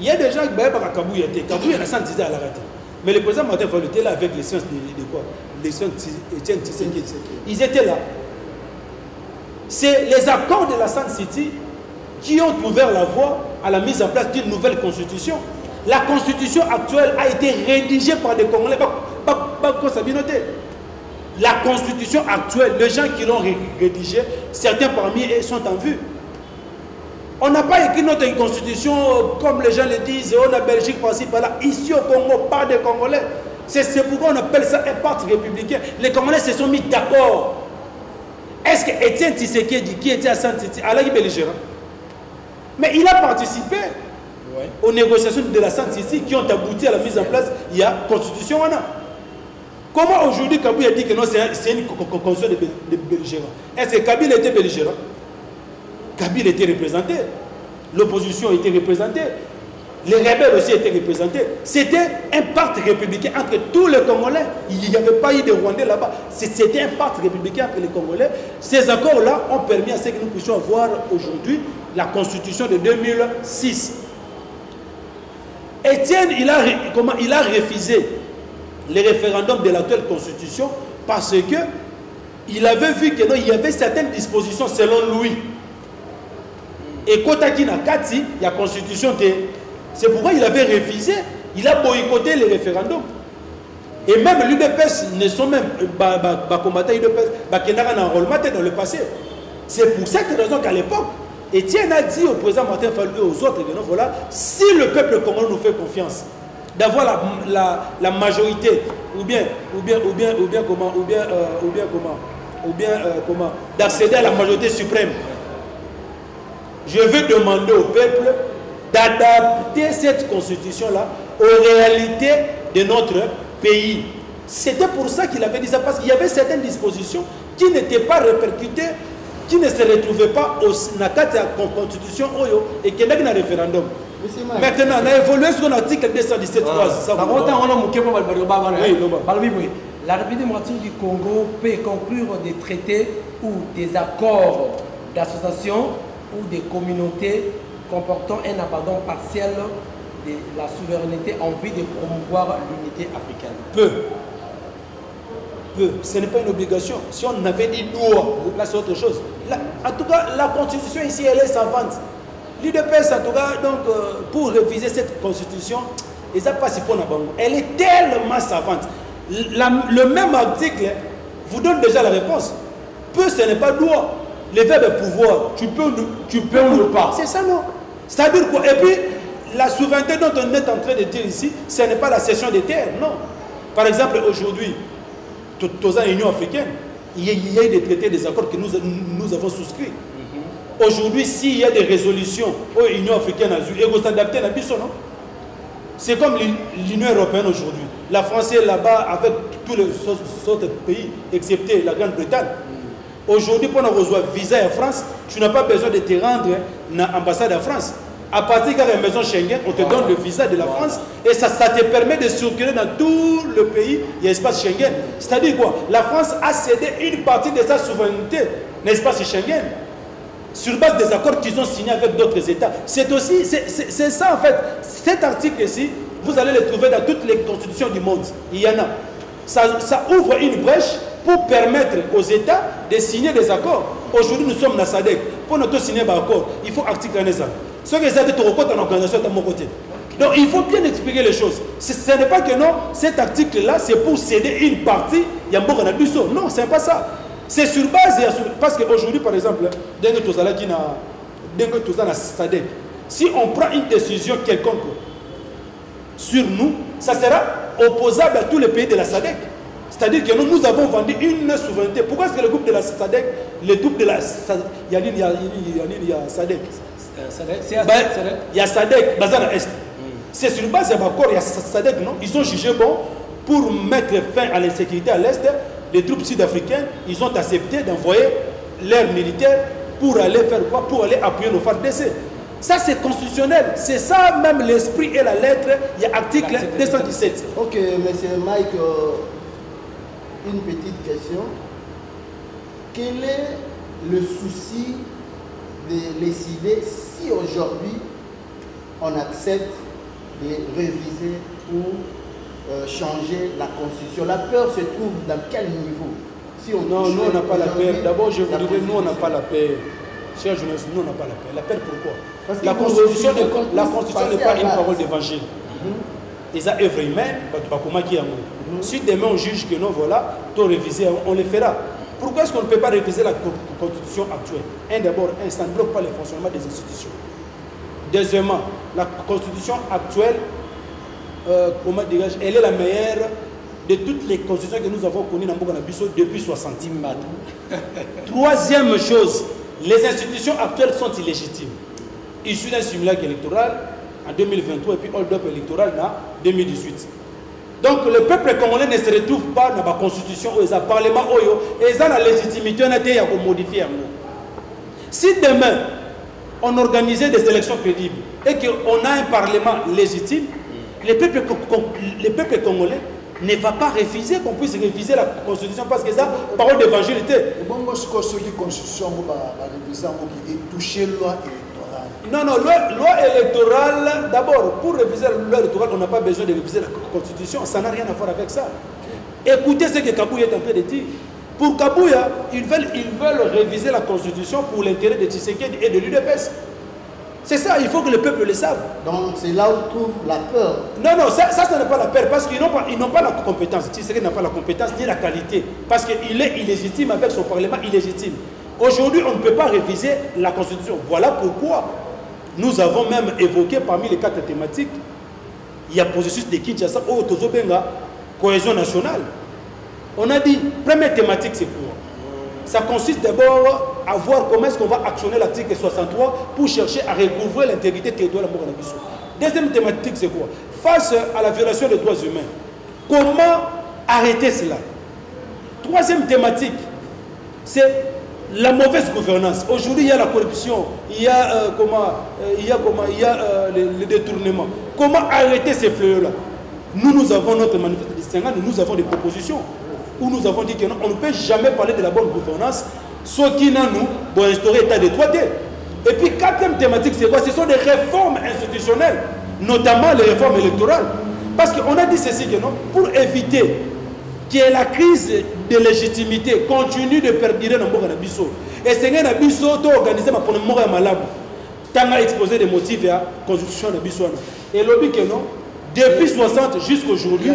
Il y a des gens qui ont Kabouya na San City à Zalagati. Mais le président Martin Fayulu était là avec les sciences de quoi? Les sciences Etienne Tshisekedi. Ils étaient là. C'est les accords de la Sun City qui ont ouvert la voie à la mise en place d'une nouvelle constitution. La constitution actuelle a été rédigée par des Congolais. La constitution actuelle, les gens qui l'ont rédigée, certains parmi eux sont en vue. On n'a pas écrit notre constitution comme les gens le disent, on a Belgique par-ci par-là. Ici au Congo, pas de Congolais. C'est pourquoi on appelle ça un parti républicain. Les Congolais se sont mis d'accord. Est-ce que Etienne Tshisekedi, qui était à Saint-Titi, Alain belligérant? Mais il a participé aux négociations de la Saint-Titi qui ont abouti à la mise en place. Il y a constitution. Comment aujourd'hui Kabila dit que non, c'est une constitution de belligérant? Est-ce que Kabila était belligérant? Kabila était représenté, l'opposition était représentée, les rebelles aussi étaient représentés. C'était un parti républicain entre tous les Congolais. Il n'y avait pas eu de Rwandais là-bas. C'était un parti républicain entre les Congolais. Ces accords-là ont permis à ce que nous puissions avoir aujourd'hui la constitution de 2006. Etienne, il a refusé le référendum de l'actuelle constitution parce que il avait vu que non, il y avait certaines dispositions selon lui. Et Kotaki Nakati, il y a constitution de... C'est pourquoi il avait refusé, il a boycotté les référendums. Et même l'UDPS ne sont même pas combattus l'UDPS, qui n'a enrôlement dans le passé. C'est pour cette raison qu'à l'époque, Etienne a dit au président Martin Fayulu et aux autres, voilà, si le peuple congolais nous fait confiance, d'avoir la majorité, d'accéder à la majorité suprême, je veux demander au peuple d'adapter cette constitution-là aux réalités de notre pays. C'était pour ça qu'il avait dit ça, parce qu'il y avait certaines dispositions qui n'étaient pas répercutées, qui ne se retrouvaient pas au Nakati à la constitution Oyo et qui n'avaient pas un référendum. Maintenant, on a évolué sur l'article 217. La République démocratique du Congo peut conclure des traités ou des accords d'association ou des communautés comportant un abandon partiel de la souveraineté en vue de promouvoir l'unité africaine. Peu. Ce n'est pas une obligation. Si on avait dit droit, là c'est autre chose. Là, en tout cas, la constitution ici, elle est savante. L'UDPS, en tout cas, donc, pour réviser cette constitution, elle est tellement savante. Le même article vous donne déjà la réponse. Peu, ce n'est pas droit. Le verbe pouvoir, tu peux ou pas. C'est ça, non? C'est-à-dire quoi? Et puis, la souveraineté dont on est en train de dire ici, ce n'est pas la cession des terres, non. Par exemple, aujourd'hui, dans l'Union africaine, il y a eu des traités, des accords que nous avons souscrits. Aujourd'hui, s'il y a des résolutions où l'Union africaine a dû s'adapter à la non? C'est comme l'Union européenne aujourd'hui. La France est là-bas avec tous les autres pays, excepté la Grande-Bretagne. Aujourd'hui, pour recevoir visa en France, tu n'as pas besoin de te rendre à l'ambassade de France. À partir de la maison Schengen, on te donne le visa de la France et ça te permet de circuler dans tout le pays, il y a l'espace Schengen. C'est-à-dire quoi? La France a cédé une partie de sa souveraineté, l'espace Schengen, sur base des accords qu'ils ont signés avec d'autres États. C'est aussi, c'est ça en fait. Cet article ici, vous allez le trouver dans toutes les constitutions du monde. Il y en a. Ça ouvre une brèche pour permettre aux États de signer des accords. Aujourd'hui, nous sommes dans SADC. Pour nous signer un accord, il faut article 1. Ce que ça dit, tu reconnais en organisation de mon côté. Donc, il faut bien expliquer les choses. Ce n'est pas que non, cet article-là, c'est pour céder une partie. Il y a un bon non, ce n'est pas ça. C'est sur base, parce qu'aujourd'hui, par exemple, dès que tu as la SADC, si on prend une décision quelconque sur nous, ça sera opposable à tous les pays de la SADC. C'est-à-dire que nous avons vendu une souveraineté. Pourquoi est-ce que le groupe de la SADC, le groupe de la SADC, il y a SADC. Il y a SADC, Bazar Est. C'est sur base de l'accord, il y a SADC, non? Ils ont jugé bon pour mettre fin à l'insécurité à l'Est. Les troupes sud-africaines, ils ont accepté d'envoyer leurs militaires pour aller faire quoi? Pour aller appuyer nos FARDC. Ça, c'est constitutionnel. C'est ça même l'esprit et la lettre. Il y a article 217. Ok, monsieur Mike, une petite question. Quel est le souci de décider si aujourd'hui on accepte de réviser ou changer la constitution? La peur se trouve dans quel niveau? Si on non, nous on n'a pas la peur. D'abord, je vous dirais, nous on n'a pas la peur. Chers journalistes, nous on n'a pas la peur. La peur pourquoi? La constitution n'est pas une parole d'évangile. Ils ont œuvre humaine, si demain on juge que non, voilà, tout réviser, on le fera. Pourquoi est-ce qu'on ne peut pas réviser la constitution actuelle? D'abord, ça ne bloque pas le fonctionnement des institutions. Deuxièmement, la constitution actuelle, comment dirais-je, elle est la meilleure de toutes les constitutions que nous avons connues dans Mbogana Bisso depuis 60. Troisième chose, les institutions actuelles sont illégitimes. Issues d'un simulacre électoral en 2023 et puis hold-up électoral en 2018. Donc le peuple congolais ne se retrouve pas dans la constitution ou dans le parlement et dans la légitimité de modifier. Si demain on organisait des élections crédibles et qu'on a un parlement légitime, le peuple congolais ne va pas refuser qu'on puisse réviser la constitution parce que ça, parole d'évangélité. Non, loi électorale, d'abord, pour réviser la loi électorale, on n'a pas besoin de réviser la constitution, ça n'a rien à voir avec ça. Écoutez ce que Kabouya est en train de dire. Pour Kabouya, ils veulent réviser la constitution pour l'intérêt de Tshisekedi et de l'UDPS. C'est ça, il faut que le peuple le sache. Donc c'est là où trouve la peur. Non, ça n'est pas la peur, parce qu'ils n'ont pas la compétence. Tshisekedi n'a pas la compétence ni la qualité, parce qu'il est illégitime avec son parlement illégitime. Aujourd'hui, on ne peut pas réviser la constitution. Voilà pourquoi nous avons même évoqué parmi les 4 thématiques, il y a processus de Kinshasa, cohésion nationale. On a dit, première thématique, c'est quoi? Ça consiste d'abord à voir comment est-ce qu'on va actionner l'article 63 pour chercher à recouvrer l'intégrité territoriale de Mbogana Bisso. Deuxième thématique, c'est quoi? Face à la violation des droits humains, comment arrêter cela? Troisième thématique, c'est la mauvaise gouvernance. Aujourd'hui, il y a la corruption, il y a, le détournement. Comment arrêter ces fléaux-là? Nous avons notre manifeste distinguant, nous avons des propositions où nous avons dit qu'on ne peut jamais parler de la bonne gouvernance, ce qui n'a nous pour instaurer l'état de droit. Et puis, quatrième thématique, c'est quoi? Ce sont des réformes institutionnelles, notamment les réformes électorales. Parce qu'on a dit ceci que non, pour éviter que la crise de légitimité continue de perdurer dans Mbogana Bisso. Et c'est que Bisso a organisé ma première mort à Malabo. Tant à exposer des motifs à la constitution de Bisso. Et le but que non, depuis 60 jusqu'à aujourd'hui,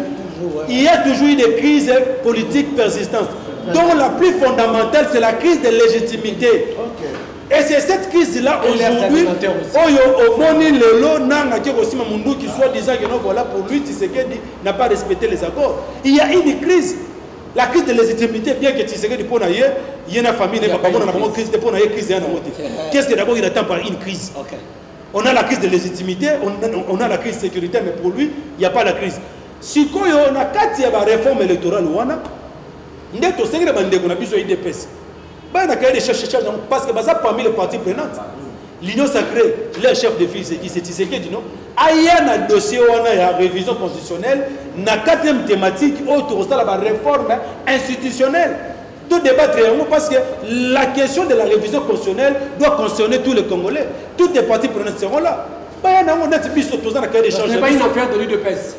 il y a toujours eu des crises politiques persistantes, dont la plus fondamentale, c'est la crise de légitimité. Et c'est cette crise-là aujourd'hui, qui soit disant que non, voilà, pour lui, Tshisekedi n'a pas respecté les accords. Il y a une crise. La crise de légitimité, bien que Tshisekedi pour naïe, il y a une famille, il y a une crise. Qu'est-ce que d'abord il attend par une crise? On a la crise de légitimité, on a la crise sécuritaire, mais pour lui, il n'y a pas la crise. Si on a 4 réforme électorale, on a tous les bandits qu'on a besoin de IDPS. Parce que ça parmi les parties prenantes. L'Union sacrée, le chef de file, c'est Tshisekedi, non? Il y a un dossier où on a une révision constitutionnelle, la 4e thématique, autour de la réforme institutionnelle. Tout débattre parce que la question de la révision constitutionnelle doit concerner tous les Congolais. Toutes les parties prenantes seront là. Ce n'est pas une affaire de l'UDPS.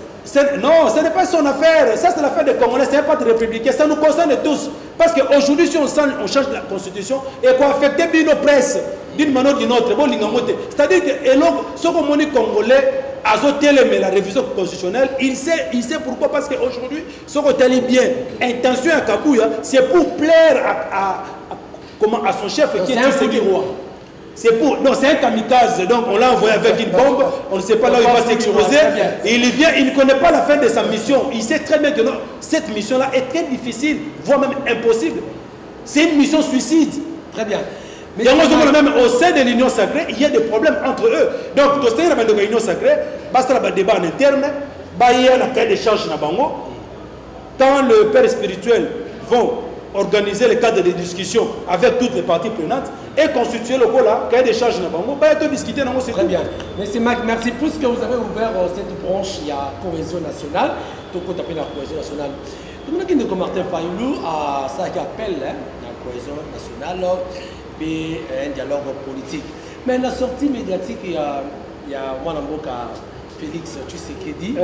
Non, ce n'est pas son affaire. Ça, c'est l'affaire des Congolais, ce n'est pas des républicains. Ça nous concerne tous. Parce qu'aujourd'hui, si on change la constitution, et qu'on affecte nos presses d'une manière ou d'une autre, c'est-à-dire que ce qu'on dit Congolais, mais la révision constitutionnelle, il sait pourquoi. Parce qu'aujourd'hui, ce qu'on dit bien, intention à Kabouya, c'est pour plaire à son chef qui est Tshisekedi. C'est pour... Non, c'est un kamikaze, donc on l'a envoyé avec une bombe, on ne sait pas là où il va s'exploser. Il vient, il ne connaît pas la fin de sa mission. Il sait très bien que non, cette mission-là est très difficile, voire même impossible. C'est une mission suicide. Très bien. Mais même au sein de l'Union sacrée, il y a des problèmes entre eux. Donc, au sein de l'Union sacrée, basta le débat en interne, il y a la cahier des charges. Quand le père spirituel vont organiser le cadre de discussion avec toutes les parties prenantes et constituer le cahier des charges. Discuter. Très bien. Merci Marc, merci. Puisque vous avez ouvert cette branche, il y a cohésion nationale. Tout le monde appelle la cohésion nationale. Tout le monde qui Martin Fayulu à ça qui appelle la cohésion nationale et un dialogue politique. Mais la sortie médiatique, il y a Mwanamboka Félix Tshisekedi.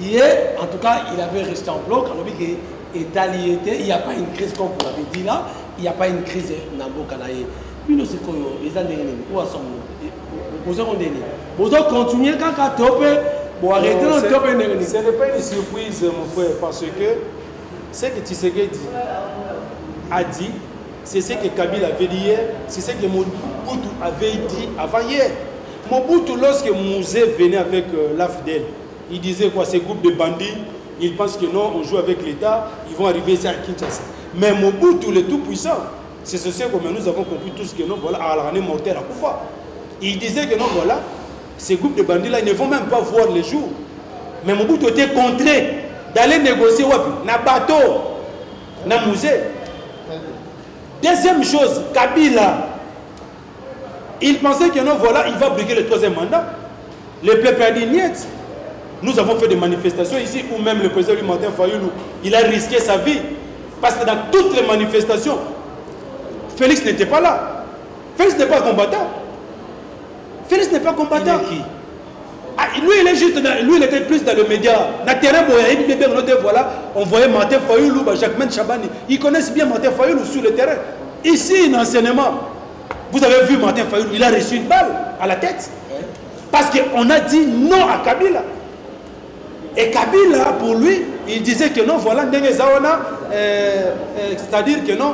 Hier, en tout cas, il avait resté en bloc. Il n'y a pas une crise comme vous l'avez dit là. Il n'y a pas une crise Namboka. Nous, c'est quoi? Ils ont des où sont vous allez continuer quand on tope pour arrêter le top. Ce n'est pas une surprise, mon frère, parce que ce que Tshisekedi a dit, c'est ce que Kabila avait dit hier, c'est ce que Mobutu avait dit avant hier. Mobutu, lorsque Mouzé venait avec l'AFDEL, il disait quoi? Ces groupes de bandits, ils pensent que non, on joue avec l'État, ils vont arriver ici à Kinshasa. Mais Mobutu, le tout-puissant, c'est ce que nous avons compris tous que non, voilà, à l'année mortelle à Koufa. Il disait que non, voilà, ces groupes de bandits-là, ils ne vont même pas voir le jour. Mais Mobutu était contraint d'aller négocier dans le bateau, dans le musée. Deuxième chose, Kabila, il pensait que non, voilà, il va briguer le 3e mandat. Le peuple a dit niet. Nous avons fait des manifestations ici où même le président Martin Fayulu, il a risqué sa vie. Parce que dans toutes les manifestations, Félix n'était pas là. Félix n'est pas combattant. Félix n'est pas combattant. Il est qui? Lui, il est juste lui, il était plus dans le média. Dans le terrain, voilà, on voyait Martin Fayulu, Jacquemaine Chabani. Ils connaissent bien Martin Fayulu sur le terrain. Ici, dans l'enseignement, vous avez vu Martin Fayulu, il a reçu une balle à la tête. Parce qu'on a dit non à Kabila. Et Kabila, pour lui, il disait que non, voilà, c'est-à-dire que non,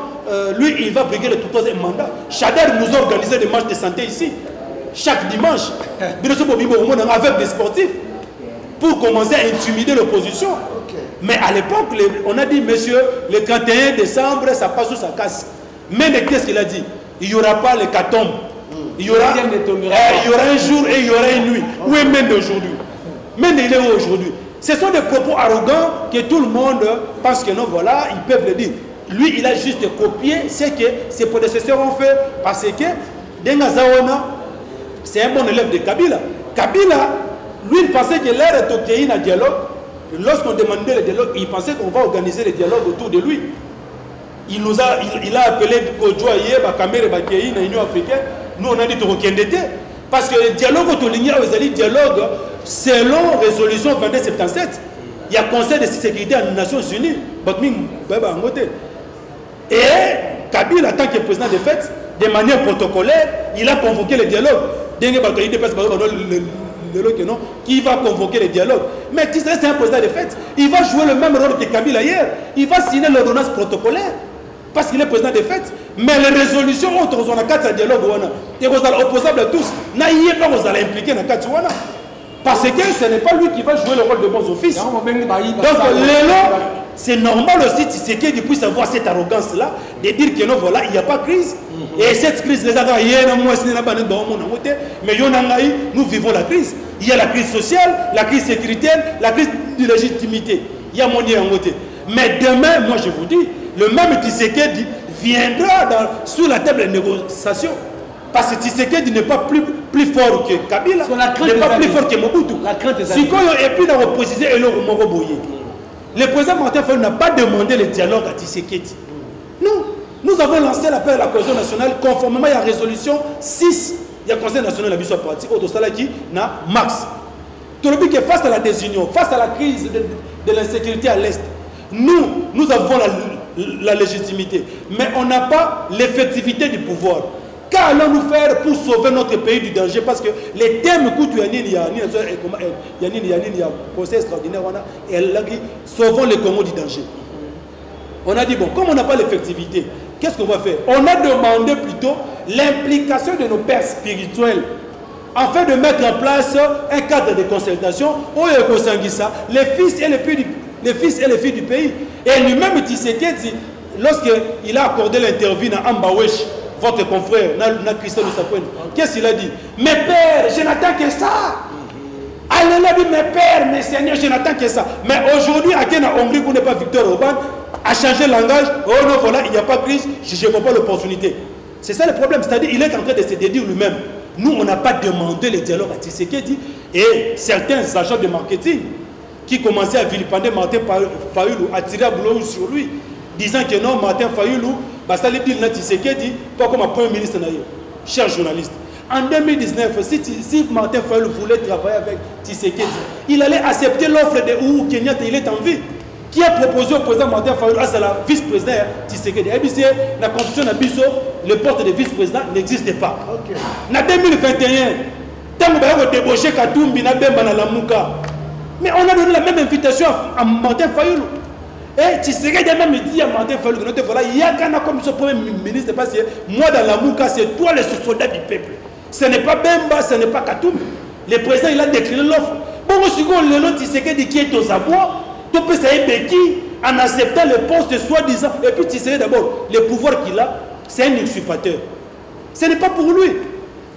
lui, il va briguer le tout 3e mandat. Chader nous a organisé des matchs de santé ici, chaque dimanche, avec des sportifs, pour commencer à intimider l'opposition. Mais à l'époque, on a dit, monsieur, le 31 décembre, ça passe ou ça casse. Mais qu'est-ce qu'il a dit? Il n'y aura pas l'hécatombe. Il y aura un jour et il y aura une nuit. Où est même aujourd'hui? Même il est où aujourd'hui? Ce sont des propos arrogants que tout le monde pense que non, voilà, ils peuvent le dire. Lui, il a juste copié ce que ses prédécesseurs ont fait parce que Dengazawana, c'est un bon élève de Kabila. Kabila, lui, il pensait que l'air est OK dans le dialogue. Lorsqu'on demandait le dialogue, il pensait qu'on va organiser le dialogue autour de lui. Il a appelé Kodjoa hier, Bakamere, Bakei, dans l'Union africaine. Nous, on a dit Torokendete. Parce que le dialogue autour de l'Union, vous allez dialogue selon résolution 2277. Il y a Conseil de sécurité des Nations Unies. Et Kabila, en tant que président de fête, de manière protocolaire, il a convoqué le dialogue. Qui va convoquer le dialogue. Mais Tshisekedi, c'est un président de fête. Il va jouer le même rôle que Kabila hier. Il va signer l'ordonnance protocolaire. Parce qu'il est président de fête. Mais les résolutions, on a 4 dialogues. Et vous êtes opposables à tous. Vous allez impliquer dans 4. Parce que ce n'est pas lui qui va jouer le rôle de bons offices. Donc, c'est normal aussi Tshisekedi puisse avoir cette arrogance-là, de dire que non, voilà, il n'y a pas de crise. Et cette crise, les agents, mais nous vivons la crise. Il y a la crise sociale, la crise sécuritaire, la crise de légitimité. Il y a mon côté. Mais demain, moi je vous dis, le même Tshisekedi viendra sous la table de négociation. Parce que Tshisekedi n'est pas plus fort que Kabila, n'est pas plus fort que Mobutu. Si quand il est plus dans l'opposition, il est le président Martin Fayulu n'a pas demandé le dialogue à Tshisekedi. Non, nous avons lancé l'appel à la cohésion nationale conformément à la résolution 6. Il y a le Conseil national de la mission pratique, au qui n'a max. Tout le but est face à la désunion, face à la crise de l'insécurité à l'Est. Nous avons la légitimité, mais on n'a pas l'effectivité du pouvoir. Qu'allons-nous faire pour sauver notre pays du danger? Parce que les thèmes que il y a conseil extraordinaire, sauvons le Congo du danger. On a dit, bon, comme on n'a pas l'effectivité, qu'est-ce qu'on va faire? On a demandé plutôt l'implication de nos pères spirituels afin de mettre en place un cadre de consultation où les fils et les filles du pays. Et lui-même, Tshisekedi, lorsqu'il a accordé l'interview à Ambawesh, votre confrère, Christophe Lusakwen, qu'est-ce qu'il a dit? Mes pères, je n'attends que ça. Allez là, dit mes pères, mes seigneurs, je n'attends que ça. Mais aujourd'hui, à Kenya, Hongrie, pour ne pas Victor Orban, a changé le langage. Oh non, voilà, il n'y a pas de crise, je ne vois pas l'opportunité. C'est ça le problème, c'est-à-dire qu'il est en train de se dédire lui-même. Nous, on n'a pas demandé le dialogue à Tshisekedi et certains agents de marketing qui commençaient à vilipender Martin Fayulu, à tirer à boulot sur lui, disant que non, Martin Fayulu, ça lui dit Tshisekedi, pas comme un premier ministre, cher journaliste. En 2019, si Martin Fayulu voulait travailler avec Tshisekedi, il allait accepter l'offre de Uhuru Kenyatta, il est en vie. Qui a proposé au président Martin Fayulu, c'est la vice-président Tshisekedi. Et puis la constitution de Bisso, le poste de vice-président n'existe pas. En 2021, tant qu'on a débauché Katumbi, mais on a donné la même invitation à Martin Fayulu. Et Tshisekedi a même dit à Martin Fayulu que voilà, il y a qu'un comme ce premier ministre, parce que moi dans la Mouka, c'est toi le soldat du peuple. Ce n'est pas Bemba, ce n'est pas Katumbi. Le président, il a décliné l'offre. Bon, le Tshisekedi qui est aux abois, tout peut s'aider en acceptant le poste soi-disant. Et puis Tshisekedi d'abord, le pouvoir qu'il a, c'est un usurpateur. Ce n'est pas pour lui.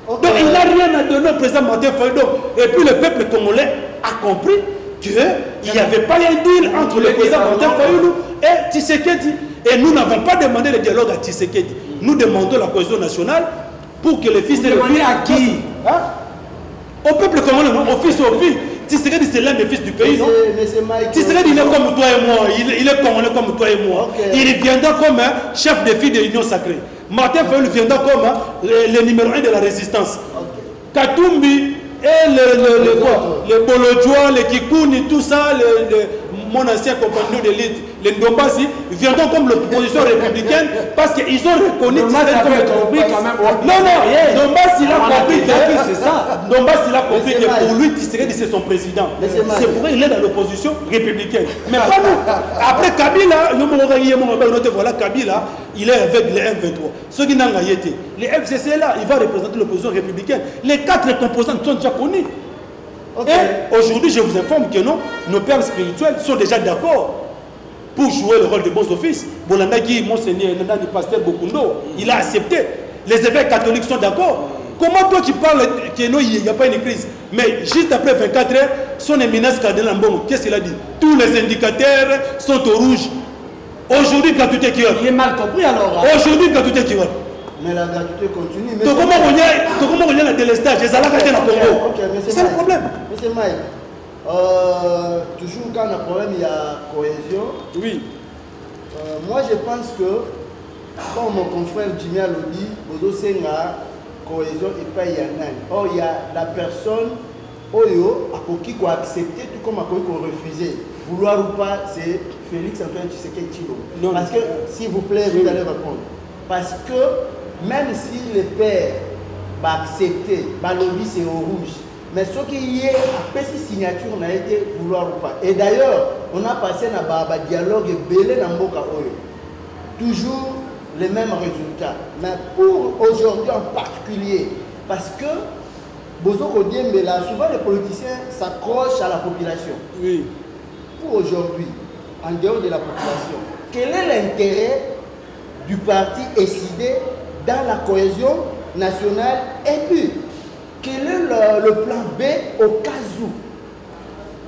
Donc il n'a rien à donner au président Martin Fayulu. Et puis le peuple congolais a compris qu'il n'y avait pas un deal entre le président Martin Fayulu et Tshisekedi. Et nous n'avons pas demandé le dialogue à Tshisekedi. Nous demandons la cohésion nationale pour que les fils et les filles... à qui? Au peuple congolais, au fils et aux filles. Tshisekedi, c'est l'un des fils du pays, non? Tshisekedi, il est comme toi et moi. Il est congolais comme toi et moi. Il viendra comme chef des filles de l'Union sacrée. Martin Fayulu viendra comme le numéro 1 de la résistance. Katumbi et les Bolodjoa, les Kikouni, tout ça, mon ancien compagnon d'élite, les Ndombasi, viendront comme l'opposition républicaine parce qu'ils ont reconnu Tshisekedi comme compris quand même. Non, Ndombasi il a compris que Ndombasi il a compris que pour lui Tshisekedi c'est son président. C'est pour il est dans l'opposition républicaine. Mais pas nous. Après Kabila, voilà Kabila, il est avec les M23. Ceux qui n'ont pas été, les FCC là, il va représenter l'opposition républicaine. Les 4 composants sont déjà connus. Et aujourd'hui, je vous informe que non, nos pères spirituels sont déjà d'accord pour jouer le rôle de bons offices. Bolandaki, Monseigneur Nandani, pasteur Bokundo, il a accepté. Les évêques catholiques sont d'accord. Comment toi tu parles qu'il n'y a pas une crise? Mais juste après 24 heures, son éminence cardinal Mbongo, qu'est-ce qu'il a dit? Tous les indicateurs sont au rouge. Aujourd'hui, gratuité qui va. Il est mal compris alors. Aujourd'hui, gratuité qui va. Mais la gratuité continue. Comment on y a la délestage? C'est ça le problème. Monsieur Mike, toujours quand on a un problème, il y a cohésion. Oui. Moi, je pense que, comme mon confrère Jimmy a dit, vous avez cohésion et pas Yannan. Or, il y a la personne qui a accepté, tout comme qui a refusé. Vouloir ou pas, c'est Félix Antoine Tshisekedi Tshilombo. Parce que, s'il vous plaît, vous allez répondre. Parce que, même si le père va accepter, le lobby c'est au rouge, mais ce qui est après cette signature, on a été vouloir ou pas. Et d'ailleurs, on a passé un dialogue belé dans Mboka Oyo. Toujours les mêmes résultats. Mais pour aujourd'hui en particulier, parce que Bozoko Diembela, souvent les politiciens s'accrochent à la population. Oui. Pour aujourd'hui, en dehors de la population. Quel est l'intérêt du parti SID dans la cohésion nationale? Et puis, quel est le plan B au cas où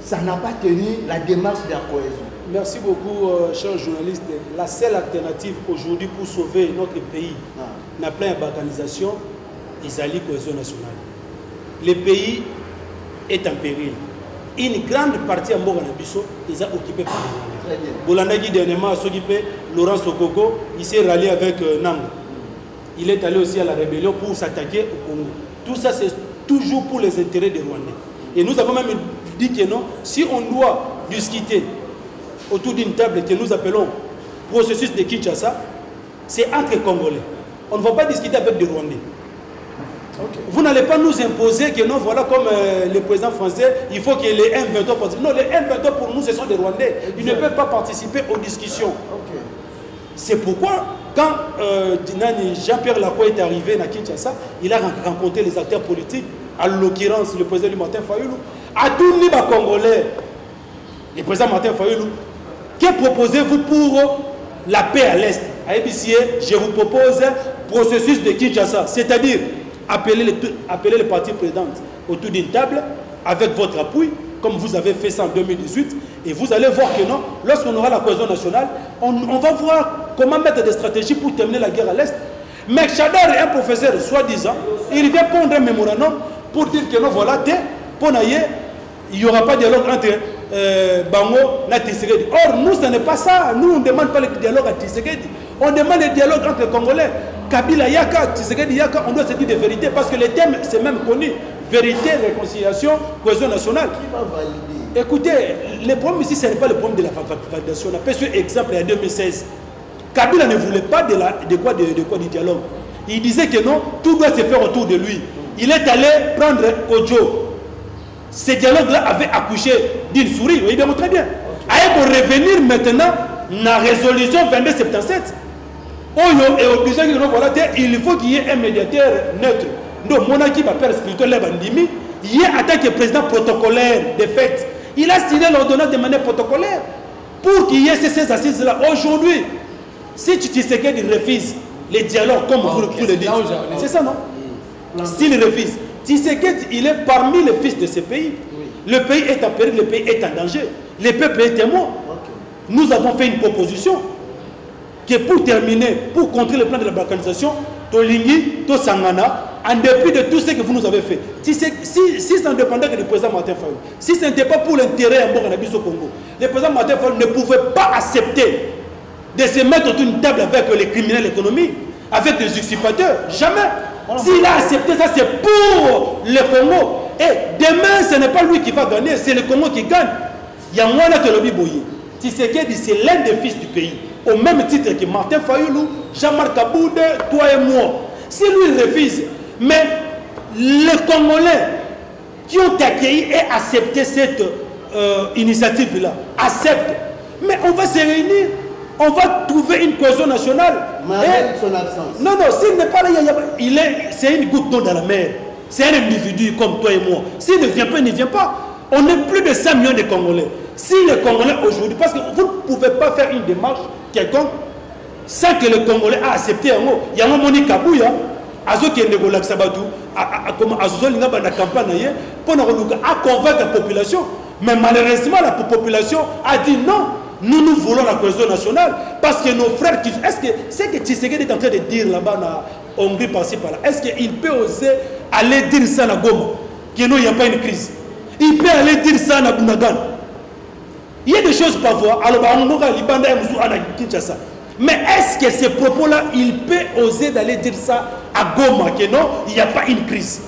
ça n'a pas tenu la démarche de la cohésion? Merci beaucoup, chers journalistes. La seule alternative aujourd'hui pour sauver notre pays, n'a plein d'organisation, ils allient cohésion nationale. Le pays est en péril. Une grande partie en Moranabiso, ils ont occupé par les Rwandais. Bolandagi dernièrement a s'occupé, Laurent Sokoko, il s'est rallié avec Nango. Il est allé aussi à la rébellion pour s'attaquer au Congo. Tout ça, c'est toujours pour les intérêts des Rwandais. Et nous avons même dit que non, si on doit discuter autour d'une table que nous appelons processus de Kinshasa, c'est entre Congolais. On ne va pas discuter avec des Rwandais. Okay. Vous n'allez pas nous imposer que non, voilà comme le président français, il faut que les M23 participent. Non, les M23 pour nous, ce sont des Rwandais. Ils ne peuvent pas participer aux discussions. Okay. C'est pourquoi, quand Jean-Pierre Lacroix est arrivé à Kinshasa, il a rencontré les acteurs politiques, à l'occurrence le président Martin Fayulu, à tous les Congolais. Le président Martin Fayulu, que proposez-vous pour la paix à l'Est? À EBCA, je vous propose un processus de Kinshasa, c'est-à-dire appeler les partis présidents autour d'une table avec votre appui, comme vous avez fait ça en 2018, et vous allez voir que non, lorsqu'on aura la cohésion nationale, on va voir comment mettre des stratégies pour terminer la guerre à l'Est. Mais Chadar est un professeur, soi-disant, il vient prendre un mémorandum pour dire que non, voilà, il n'y aura pas de dialogue entre Bango et Tshisekedi. Or, nous, ce n'est pas ça. Nous, on ne demande pas le dialogue à Tshisekedi. On demande le dialogue entre les Congolais. Kabila Yaka, Tshisekedi Yaka, on doit se dire des vérités parce que les thèmes, c'est même connu. Vérité, réconciliation, cohésion nationale. Qui va valider? Écoutez, le problème ici, ce n'est pas le problème de la validation. On a pris un exemple en 2016. Kabila ne voulait pas de du dialogue. Il disait que non, tout doit se faire autour de lui. Il est allé prendre Ojo. Ce dialogue-là avait accouché d'une souris, il démontre très bien. Pour revenir maintenant dans la résolution 2277, Oyo est obligé de voilà, il faut qu'il y ait un médiateur neutre. Donc, mon qui m'appelle spirituel Bandimi, il est en tant que président protocolaire des fêtes. Il a signé l'ordonnance de manière protocolaire pour qu'il y ait ces assises-là. Aujourd'hui, si tu sais qu'il refuse les dialogues, comme vous le dites, c'est ça, non? S'il refuse, Tshisekedi, il est parmi les fils de ce pays. Oui. Le pays est en péril, le pays est en danger. Le peuple est témoin. Okay. Nous avons fait une proposition que pour terminer, pour contrer le plan de la balkanisation, Tolingi, Tosangana, en dépit de tout ce que vous nous avez fait, si ça ne dépendait que du président Martin Fayulu, si ce n'était pas pour l'intérêt en Moranabiso au Congo, le président Martin Fayulu ne pouvait pas accepter de se mettre autour d'une table avec les criminels économiques, avec les usurpateurs. Jamais. S'il a accepté ça, c'est pour le Congo. Et demain, ce n'est pas lui qui va gagner, c'est le Congo qui gagne. Il y a moins de Telobi Boye. Tshisekedi, c'est l'un des fils du pays. Au même titre que Martin Fayulu, Jean-Marc Kaboude, toi et moi. Si lui il refuse, mais les Congolais qui ont accueilli et accepté cette initiative-là, acceptent. Mais on va se réunir. On va trouver une cohésion nationale. Malgré son absence. Non, non, s'il n'est pas là, c'est une goutte d'eau dans la mer. C'est un individu comme toi et moi. S'il ne vient pas, il ne vient pas. On est plus de 5 millions de Congolais. Si les Congolais aujourd'hui, parce que vous ne pouvez pas faire une démarche quelconque sans que le Congolais a accepté un mot. Il y a un Moni Kabouya, Azo qui est négocié Sabatu, Azo Linga dans la campagne, pour convaincre la population. Mais malheureusement, la population a dit non. Nous voulons la cohésion nationale parce que nos frères, est-ce que c'est que Tshisekedi est en train de dire là-bas en Hongrie par-ci par-là, est-ce qu'il peut oser aller dire ça à Goma, qu'il n'y a pas une crise? Il peut aller dire ça à Bunagan. Il y a des choses parfois, alors mais est-ce que ces propos-là, il peut oser d'aller dire ça à Goma, que non, il n'y a pas une crise?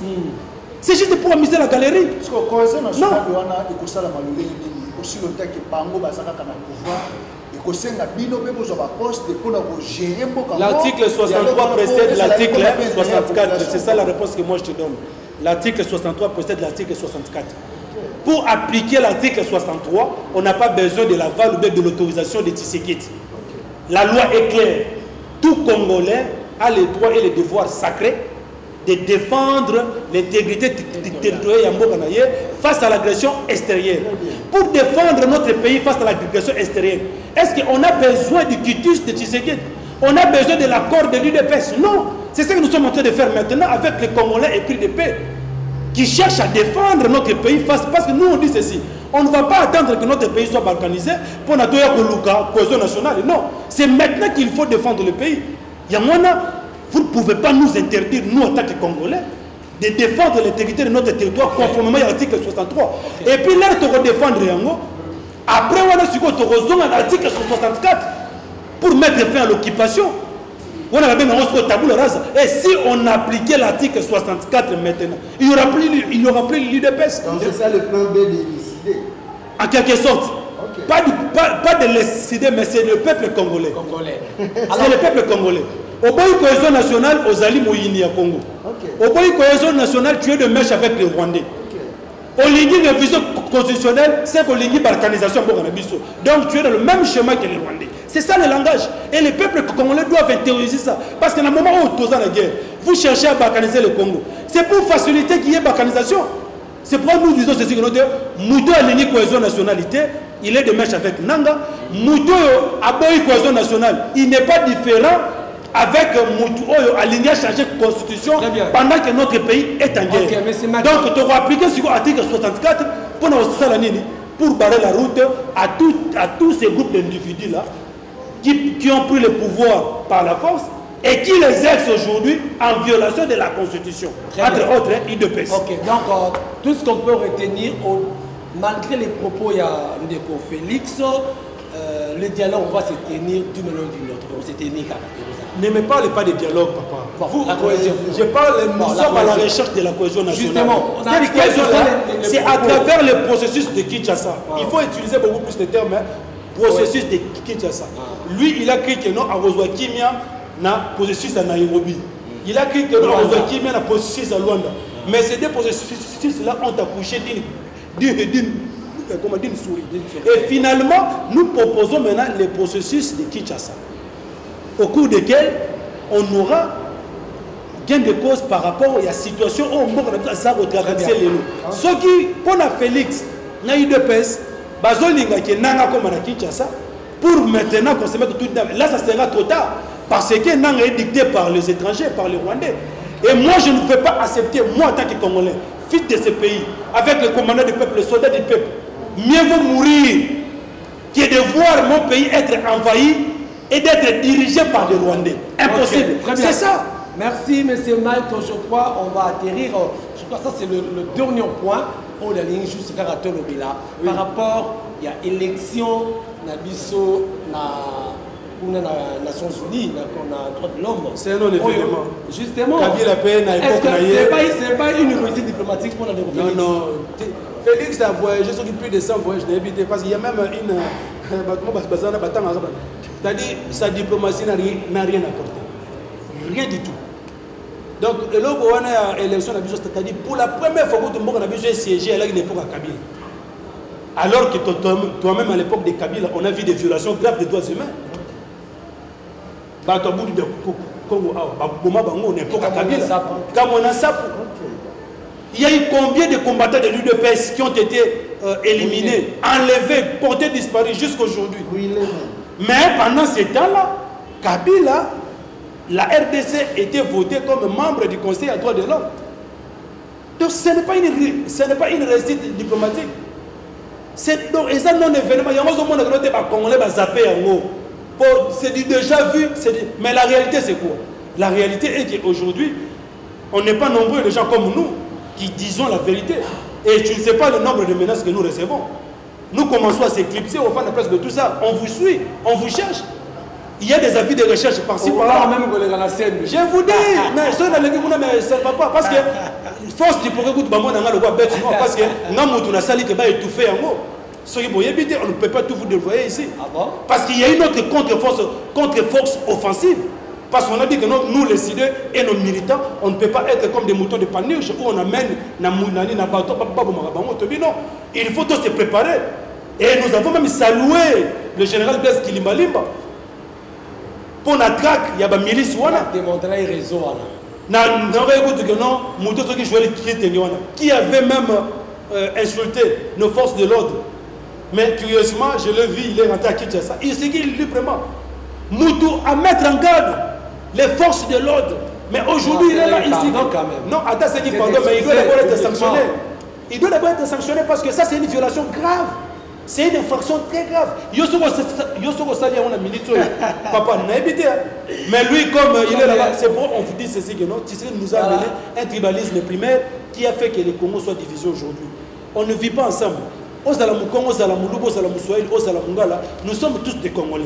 C'est juste pour amuser la galerie. Parce que la cohésion nationale, aussi longtemps que Bango Bazaka na pouvoir et que c'est la bino pe bozoba poste pour gérer beaucoup. L'article 63 précède l'article 64, c'est ça la réponse que moi je te donne. L'article 63 précède l'article 64. Pour appliquer l'article 63, on n'a pas besoin de l'aval ou de l'autorisation de Tshisekedi. La loi est claire. Tout Congolais a les droits et les devoirs sacrés de défendre l'intégrité territoriale face à l'agression extérieure. Pour défendre notre pays face à l'agression extérieure, est-ce qu'on a besoin du quitus de Tshisekedi? On a besoin de l'accord de l'UDPS? Non. C'est ce que nous sommes en train de faire maintenant avec les Congolais épris de paix qui cherchent à défendre notre pays face, parce que nous on dit ceci, on ne va pas attendre que notre pays soit balkanisé pour notre cohésion nationale. Non, c'est maintenant qu'il faut défendre le pays. Vous ne pouvez pas nous interdire, nous en tant que Congolais, de défendre l'intégrité de notre territoire conformément à l'article 63. Et puis là, tu vas défendre Yango. Après, on a su qu'on te l'article 64 pour mettre fin à l'occupation. On a bien tabou rasa. Et si on appliquait l'article 64 maintenant, il n'y aura plus l'UDPS. Donc c'est ça le plan B de décider. En quelque sorte. Okay. Pas de décider, mais c'est le peuple congolais. C'est le peuple congolais. Au bout de cohésion nationale, aux alliés Mouyini à Congo. Au bout de cohésion nationale, tu es de mèche avec les Rwandais. Au ligne révision constitutionnelle, c'est qu'au ligne balkanisation. Donc tu es dans le même chemin que les Rwandais. C'est ça le langage. Et les peuples congolais doivent intérioriser ça. Parce qu'à un moment où tu es dans la guerre, vous cherchez à balkaniser le Congo. C'est pour faciliter qu'il y ait balkanisation. C'est pourquoi nous disons ceci que nous disons, Mouto a ligne cohésion nationalité, il est de mèche avec Nanga. Mouto a boy cohésion nationale, il n'est pas différent avec Mouto a ligne changer de constitution pendant que notre pays est en guerre. Donc tu auras appliqué sur l'article 64 pour barrer la route à tous ces groupes d'individus là qui ont pris le pouvoir par la force et qui les exercent aujourd'hui en violation de la Constitution. Entre autres, IDPS. Ok, donc tout ce qu'on peut retenir, malgré les propos, il y a Ndeko Félix, le dialogue va se tenir d'une manière ou d'une autre. On se tenir ne me parlez pas de dialogue, papa. Bon, la cohésion. Je parle, nous sommes à la recherche de la cohésion nationale. Justement, cette cohésion-là, c'est à travers le processus de Kinshasa. Il faut utiliser beaucoup plus de termes. Processus de Kinshasa. Lui, il a écrit que non, à Kimia, na processus à Nairobi. Il a écrit que non, à Kimia, na processus à Luanda. Mais ces deux processus-là ont accouché d'une souris. Et finalement, nous proposons maintenant le processus de Kinshasa, au cours desquels on aura gain de cause par rapport à la situation où on a ça retraverser les lots. Ce qui, pour la Félix, n'a eu de pèse, bazolinga qui n'a pas comme à Kinshasa, pour maintenant qu'on se mette tout dedans. Là, ça sera trop tard, parce que Nanga est dicté par les étrangers, par les Rwandais. Et moi, je ne peux pas accepter, moi en tant que Congolais, fils de ce pays, avec le commandant du peuple, le soldat du peuple, mieux vaut mourir que de voir mon pays être envahi et d'être dirigé par des Rwandais. Impossible. Okay, c'est ça. Merci, M. Mike. Je crois qu'on va atterrir. Je crois que ça, c'est le dernier point. On a ligne juste par rapport à l'élection Nabiso na Nations Unies, on a droit de l'homme. C'est un non-événement. Justement. Est-ce que c'est pas une réussite diplomatique pour la Félix? Non. Félix a voyagé sur plus de 100 voyages d'habité parce qu'il y a même une. C'est-à-dire sa diplomatie n'a rien apporté. Rien du tout. Donc, le logo a élection, c'est-à-dire pour la première fois que tout le monde a siégé à l'époque à Kabila. Alors que toi-même à l'époque de Kabila, on a vu des violations graves des droits humains. Il y a eu combien de combattants de l'UDPS qui ont été éliminés, enlevés, portés, disparus jusqu'aujourd'hui? Mais pendant ce temps-là, Kabila, la RDC était votée comme membre du Conseil à droits de l'homme. Donc ce n'est pas une réussite diplomatique. C'est un non-événement. Il y a un monde qui a Congolais qui a zappé en haut. C'est du déjà vu, mais la réalité c'est quoi? La réalité est qu'aujourd'hui, on n'est pas nombreux de gens comme nous qui disons la vérité. Et tu ne sais pas le nombre de menaces que nous recevons. Nous commençons à s'éclipser au fond de presque tout ça. On vous suit, on vous cherche. Il y a des avis de recherche par-ci par-là. Je vous dis, mais ça ne va pas. Parce que force du progrès, parce que nous avons sali qui va étouffer en haut. On ne peut pas tout vous déployer ici. Parce qu'il y a une autre contre-force offensive. Parce qu'on a dit que nous, les leaders et nos militants, on ne peut pas être comme des moutons de paniche où on amène na bateau. Non, il faut tous se préparer. Et nous avons même salué le général Blaise Kilimbalimba. Pour la traque, il y a des milices. Démontrer les réseaux. qui avait même insulté nos forces de l'ordre. Mais curieusement, je l'ai vu, il est rentré à Kinshasa. Il s'est dit librement, Moutou, à mettre en garde les forces de l'ordre. Mais aujourd'hui, il est là, ici. Non, attends, c'est dit pardon, mais il doit d'abord être sanctionné. Il doit d'abord être sanctionné parce que ça, c'est une violation grave. C'est une infraction très grave. Papa, mais lui, comme il est là-bas, c'est bon, on vous dit ceci que non, Tshisekedi nous a amené un tribalisme primaire qui a fait que les Congos soient divisés aujourd'hui. On ne vit pas ensemble. Nous sommes tous des Congolais.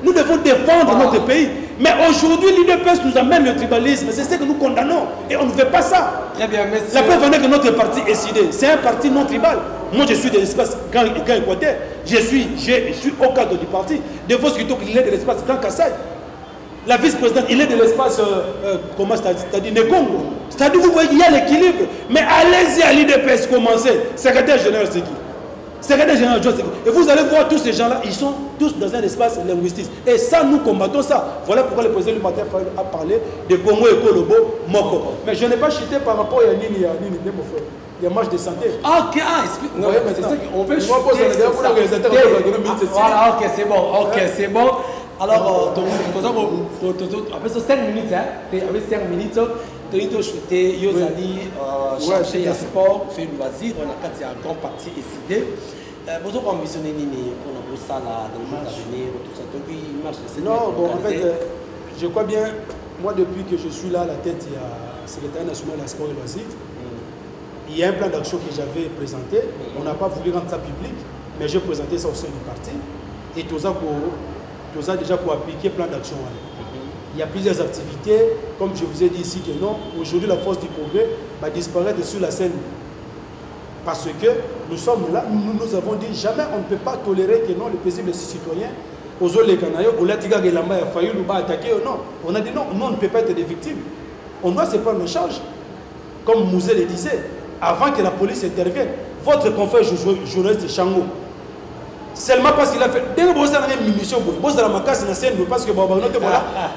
Nous devons défendre notre pays. Mais aujourd'hui, l'UDPS nous amène le tribalisme. C'est ce que nous condamnons. Et on ne veut pas ça. Très bien, merci. La preuve en est que notre parti est sidé. C'est un parti non tribal. Moi, je suis de l'espace Grand Équateur. Je suis au cadre du parti. De vos scriptures, il est de l'espace Grand Kassai. La vice-présidente, il est de l'espace, comment c'est-à-dire, Nekongo. C'est-à-dire, vous voyez, il y a l'équilibre. Mais allez-y à l'IDPS, commencez. Secrétaire général, c'est qui? Secrétaire général, c'est qui? Et vous allez voir tous ces gens-là, ils sont tous dans un espace linguistique. Et ça, nous combattons ça. Voilà pourquoi le président du matin a parlé de Congo et Kolobo, Moko. Mais je n'ai pas chuté par rapport à Nini, mon frère. Il y a marche de santé. Ok, explique. Ouais, mais c'est ça qu'on peut chuter. Voilà, ok, c'est bon. Ok, c'est bon. Alors, après 5 minutes, avec 5 minutes, tu as chuté, tu as cherché le sport, fait loisir, on a un grand parti décidé. Vous avez ambitionné pour la bourse dans les mois à venir, tout ça, donc il marche. Non, bon, en fait, je crois bien, moi depuis que je suis là à la tête, il y a le secrétaire national de la sport et loisirs. Il y a un plan d'action que j'avais présenté. On n'a pas voulu rendre ça public, mais j'ai présenté ça au sein du parti. Et tout ça déjà pour appliquer plan d'action. Il y a plusieurs activités, comme je vous ai dit ici que non, aujourd'hui la force du progrès va disparaître sur la scène. Parce que nous sommes là, nous avons dit jamais on ne peut pas tolérer que non, le paisible des citoyens, aux les Canaïos, au Latiga et Lamba a failli nous attaquer ou non. On a dit non, on ne peut pas être des victimes. On doit se prendre en charge. Comme Mouzé le disait, avant que la police intervienne, votre confrère journaliste Chango, seulement parce qu'il a fait dès que vous avez une munition, vous avez la casse scène parce que voilà,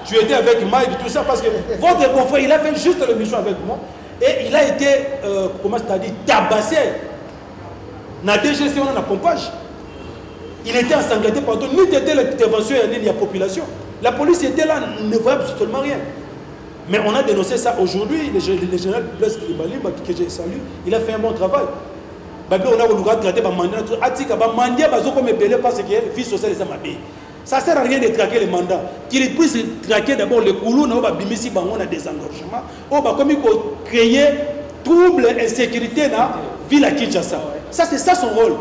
tu étais avec Mike et tout ça, parce que votre confrère il a fait juste la mission avec moi et il a été comment c'est-à-dire tabassé. Na DGC on a pompage. Il était ensanglanté partout. Nous était l'intervention de la population. La police était là, ne voyait absolument rien. Mais on a dénoncé ça aujourd'hui. Le général Blaise Koulibaly, que je salue, il a fait un bon travail. On a voulu traiter les mandats. Parce que la vie sociale est mabé. Ça ne sert à rien de traquer les mandats. Qu'il puisse traquer d'abord les coulons, on a des engorgements. Comme il faut créer trouble, insécurité dans la ville à Kinshasa. Ça, c'est ça son rôle.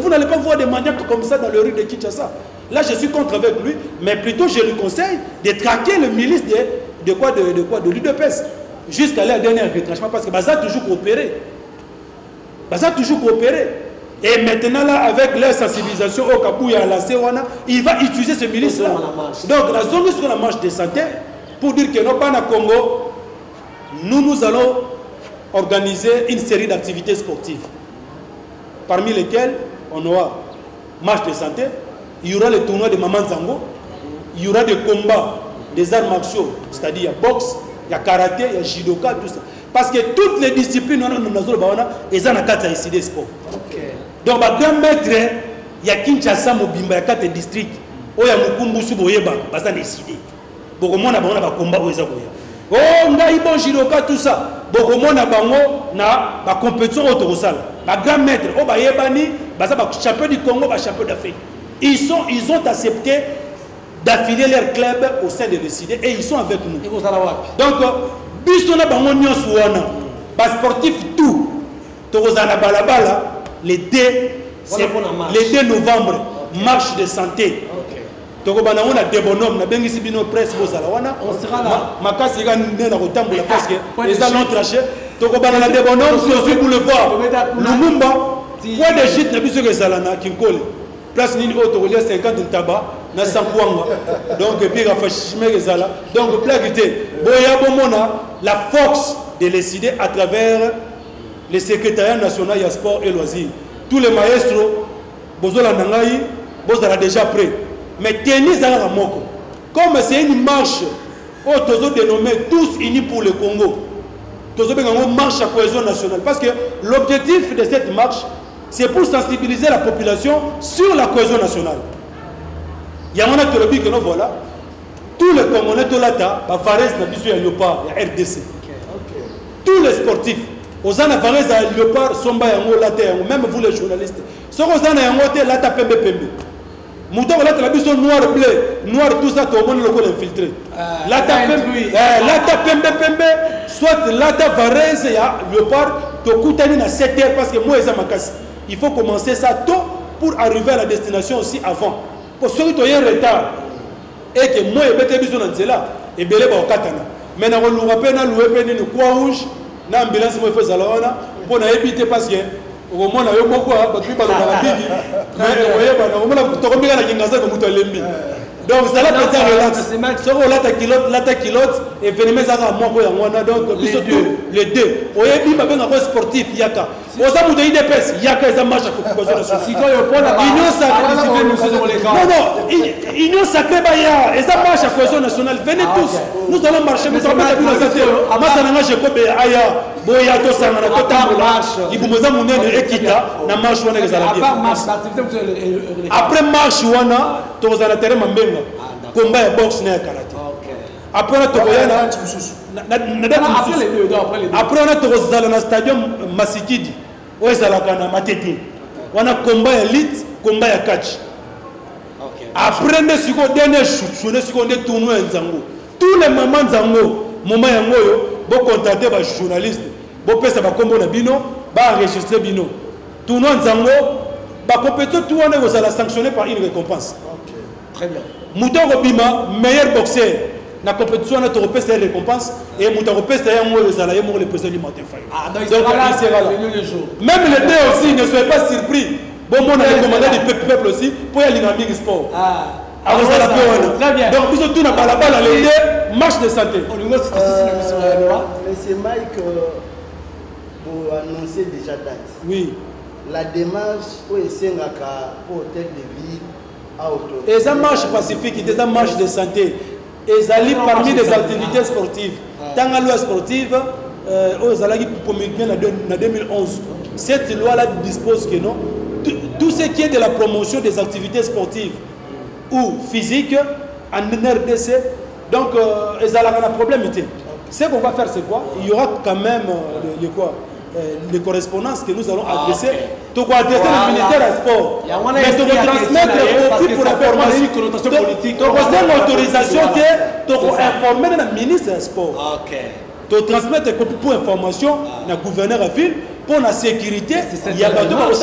Vous n'allez pas voir des mendiants comme ça dans le rue de Kinshasa. Là, je suis contre avec lui, mais plutôt je lui conseille de traquer le milice de l'UDPS jusqu'à leur dernier retranchement parce que Baza a toujours coopéré. Et maintenant, là, avec leur sensibilisation au Kabouya, à la Sewana, il va utiliser ce milice-là. Donc, la zone sur la marche de santé, pour dire que non, pas dans Congo, nous allons organiser une série d'activités sportives, parmi lesquelles on aura marche de santé, il y aura le tournoi de Maman Zango, il y aura des combats, des arts martiaux, c'est-à-dire il y a boxe, il y a karaté, il y a judoka, tout ça. Parce que toutes les disciplines, ils ont ici des sports. Donc, il y a un maître, il y a Kinshasa, Mobimba, il y a 4 districts, il y a Mukumbu, Suboyeba, ils ont décidé. Beaucoup de monde a un combat. Oh, on a bon judoka, tout ça. Beaucoup de monde a une compétition autorisée. Les grands maîtres, les champions du Congo, les champions d'Afrique. Ils ont accepté d'affiler leur club au sein de l'ECD et ils sont avec nous. Donc, les sportifs tout, les 2 novembre, marche de santé. On sera là. Parce que les allons tracher. Lumumba, point de gîte, n'a plus que Zalana qui colle. Place Nini Auto, il y a 50 de tabac, na Sampouanga. Donc, et puis, il a donc, plaquité. La force de décider à travers le secrétariat national de sport et loisirs. Tous les maestros, Bozola Nangaï, Bozala déjà prêt. Mais tenez à Moko. comme c'est une marche, tous dénommés tous unis pour le Congo. Tous une marche à cohésion nationale. Parce que l'objectif de cette marche, c'est pour sensibiliser la population sur la cohésion nationale. Il y a un autre lobby que nous voilà. Tous les Congolais, tous les Lata, Fares n'a pas eu Léopard, il y a RDC. Tous les sportifs, aux ans Fares à Léopard, Somba Yango, Lata, même vous les journalistes. Ceux qui ont Yango, Lata Pembe Pembe. Mouton Lata, la bison noir, bleu, noir, tout ça, tout le monde le infiltré. Lata Pembe Pembe, soit Lata Fares, il y a Léopard, tu as 7 heures parce que moi, il faut commencer ça tôt pour arriver à la destination aussi avant. Pour ceux qui ont un retard. Et que moi, je suis besoin de là. Et bien, je vais mais na louer une croix rouge, na ambulance moi faut zalona pour na éviter parce que au moment na yo beaucoup ba tu ba la bibi mais voyez ba au moment to kombika na kingaza ko muto lembi donc ça là peut relax so la kilote et venez ça moi ko ya ngwana donc les deux oyebi ba benga ko sportif yaka oza muto idps yaka za marche ko ko zo si ko yo pona union sacrée discipline nous les gars non union sacrée ba ya et ça marche à cohésion nationale venez tous nous allons marcher nous allons mettre dans cette masa na je ko be aya boya to sanga na ko tambola ibumoza munene ekita na marche wana ezala bien après marche wana to za na terrain mambenga combat ya boxe na karaté après on a tokoyana après on a tokozala na stadium Masikidi o ezalaka na Matete wana combat ya elite combat ya catch après nde siko dernier journée siko nde tournoi nzango tous les mamans nzango moment yango yo bo contacter ba journaliste bo pesa ba kombo na bino ba enregistrer bino tournoi nzango ba compétition tout on est sanctionné par une récompense. Très bien. Mouton Robima, meilleur boxeur. La compétition on a repéré cette récompense et Mouton repéré c'est un mot le salaire le président du Martin Faye. Donc il sera là. Même les deux aussi ne soyez pas surpris. Bon on a recommandé du peuple aussi pour y aller dans le sport. Très bien. Donc nous tout n'a pas la balle à l'aider marche de santé. Monsieur Mike pour annoncer déjà date. Oui. La démarche pour essayer pour hôtel de ville à autour. Et ça marche pacifique, des marches de santé. Et ça lit parmi les activités sportives. Tant à loi sportive, pour en 2011. Cette loi-là dispose que non, tout ce qui est de la promotion des activités sportives ou physiques en RDC, donc ils ont un problème. Ce qu'on va faire, c'est quoi? Il y aura quand même les correspondances que nous allons adresser. Tu dois adresser le ministère du sport. Mais tu dois transmettre pour l'information politique. Tu dois l'autorisation que tu dois informer le ministre du sport. Tu dois transmettre pour information au gouverneur de ville pour la sécurité. Il y a pas de la marche.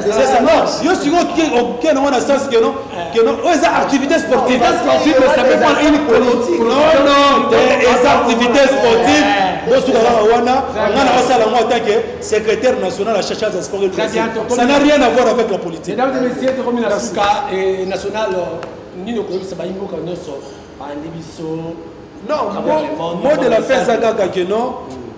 C'est ça. Je suis aucun on a sens que non. Les activités sportives. Ça peut pas une politique. Non, les activités sportives. Secrétaire national à chercher des sports. Ça n'a rien à voir avec la politique. Mesdames et messieurs, et national, ni le Covid, ça va y non, moi de la fête Zagaka que non,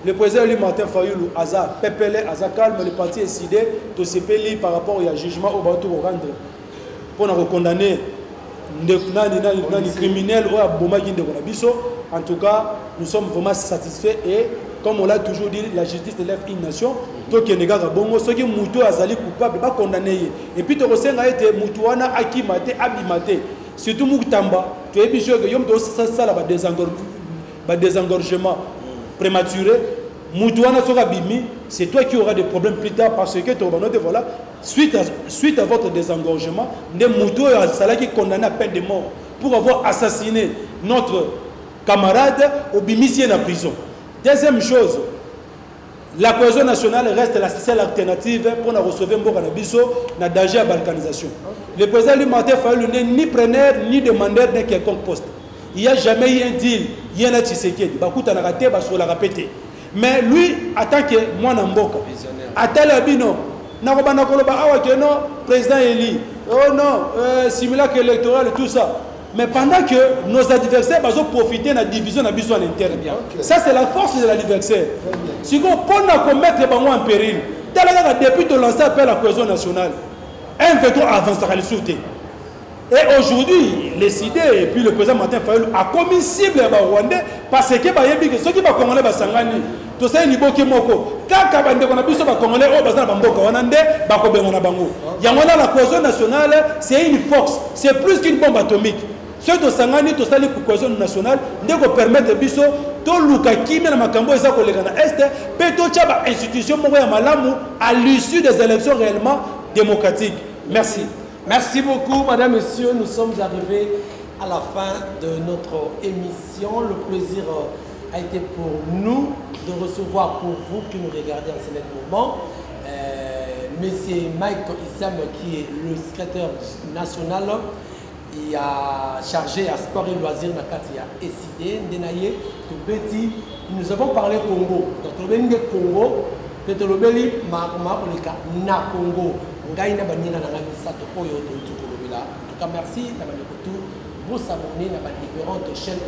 le président lui Martin Fayoulou, Aza, Pepele, Aza calme, le parti est décidé de se payer par rapport au jugement au bateau au rendre pour nous condamner les criminels ou à Bomagin de Bonabiso. En tout cas, nous sommes vraiment satisfaits et comme on l'a toujours dit, la justice élève une nation. Donc, il y a des bongo, ceux qui Moutou Azali coupable, pas condamné. Et puis, tu as été Moutouana, Akimate, Abimate. Surtout Moutamba, tu es sûr que Yom ça là désengorgement prématuré. Moutouana sera bimi, c'est toi qui auras des problèmes plus tard parce que tu vas voilà, suite à votre désengorgement, des Moutou et Azala qui condamné à peine de mort pour avoir assassiné notre camarade au bimicien en prison. Deuxième chose, la cohésion nationale reste la seule alternative pour recevoir un bon cannabis dans danger à balkanisation. Le président lui Martin Fayoulou n'est ni preneur ni demandeur d'un quelconque poste. Il n'y a jamais eu un deal, il y a un Tshisekedi. Bakuta na raté, baso la répété. Mais lui, en tant que moi Namboka, à tel abino, n'arrobana koloba awa que non, président Eli, oh non, simulacre électoral et tout ça. Mais pendant que nos adversaires vont profiter de la division en interne. Ça, c'est la force de l'adversaire. Si on peut mettre les ballons en péril, depuis de lancer appel à la cohésion nationale, un veto avance à la sauter. Et aujourd'hui, les idées, et puis le président Martin Fayulu a commis cible à Rwandais parce que ceux qui sont congolais, tout ça, ils sont moko. Quand ils sont congolais, ils sont bango. La cohésion nationale, c'est une force, c'est plus qu'une bombe atomique. Ceux de Sangani, tout ça, la cohésion nationale, nous permettre de faire tout le qui na makambo eza kolega na est pe to tchaba institution moko ya malamu à l'issue des élections réellement démocratiques. Merci. Merci beaucoup, madame, messieurs. Nous sommes arrivés à la fin de notre émission. Le plaisir a été pour nous de recevoir pour vous qui nous regardez en ce moment monsieur Mike Issam, qui est le secrétaire national. Il a chargé à sport et loisirs dans le SID. Nous avons parlé Congo. Donc, le Congo, le na Congo. En tout cas, merci. Vous s'abonnez à différentes chaînes.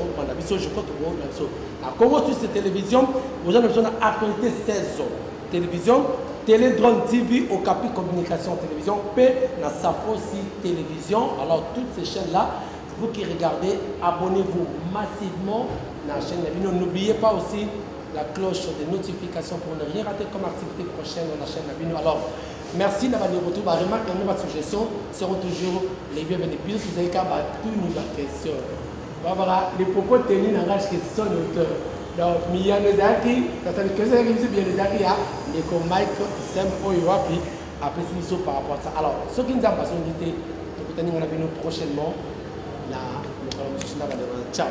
Je crois que la Congo sur cette télévision, vous avez besoin d'actualité 16 ans. Télévision, Télédrone TV, Okapi Communication Télévision, P, la Safosi Télévision. Alors, toutes ces chaînes-là, vous qui regardez, abonnez-vous massivement à la chaîne. N'oubliez pas aussi la cloche de notification pour ne rien rater comme activité prochaine dans la chaîne. Alors, merci d'avoir de retour. Ma remarque et ma suggestion seront toujours les bienvenus. Puis, vous avez qu'à battre une question. Voilà, les propos tenus dans la question de l'auteur. Donc, il y a des acquis, parce que les acquis, il y a des acquis, et comme Mike, Sam, Oyoapi, après ce par rapport à ça. Alors, ce qui nous a passé, nous allons prochainement. Ciao.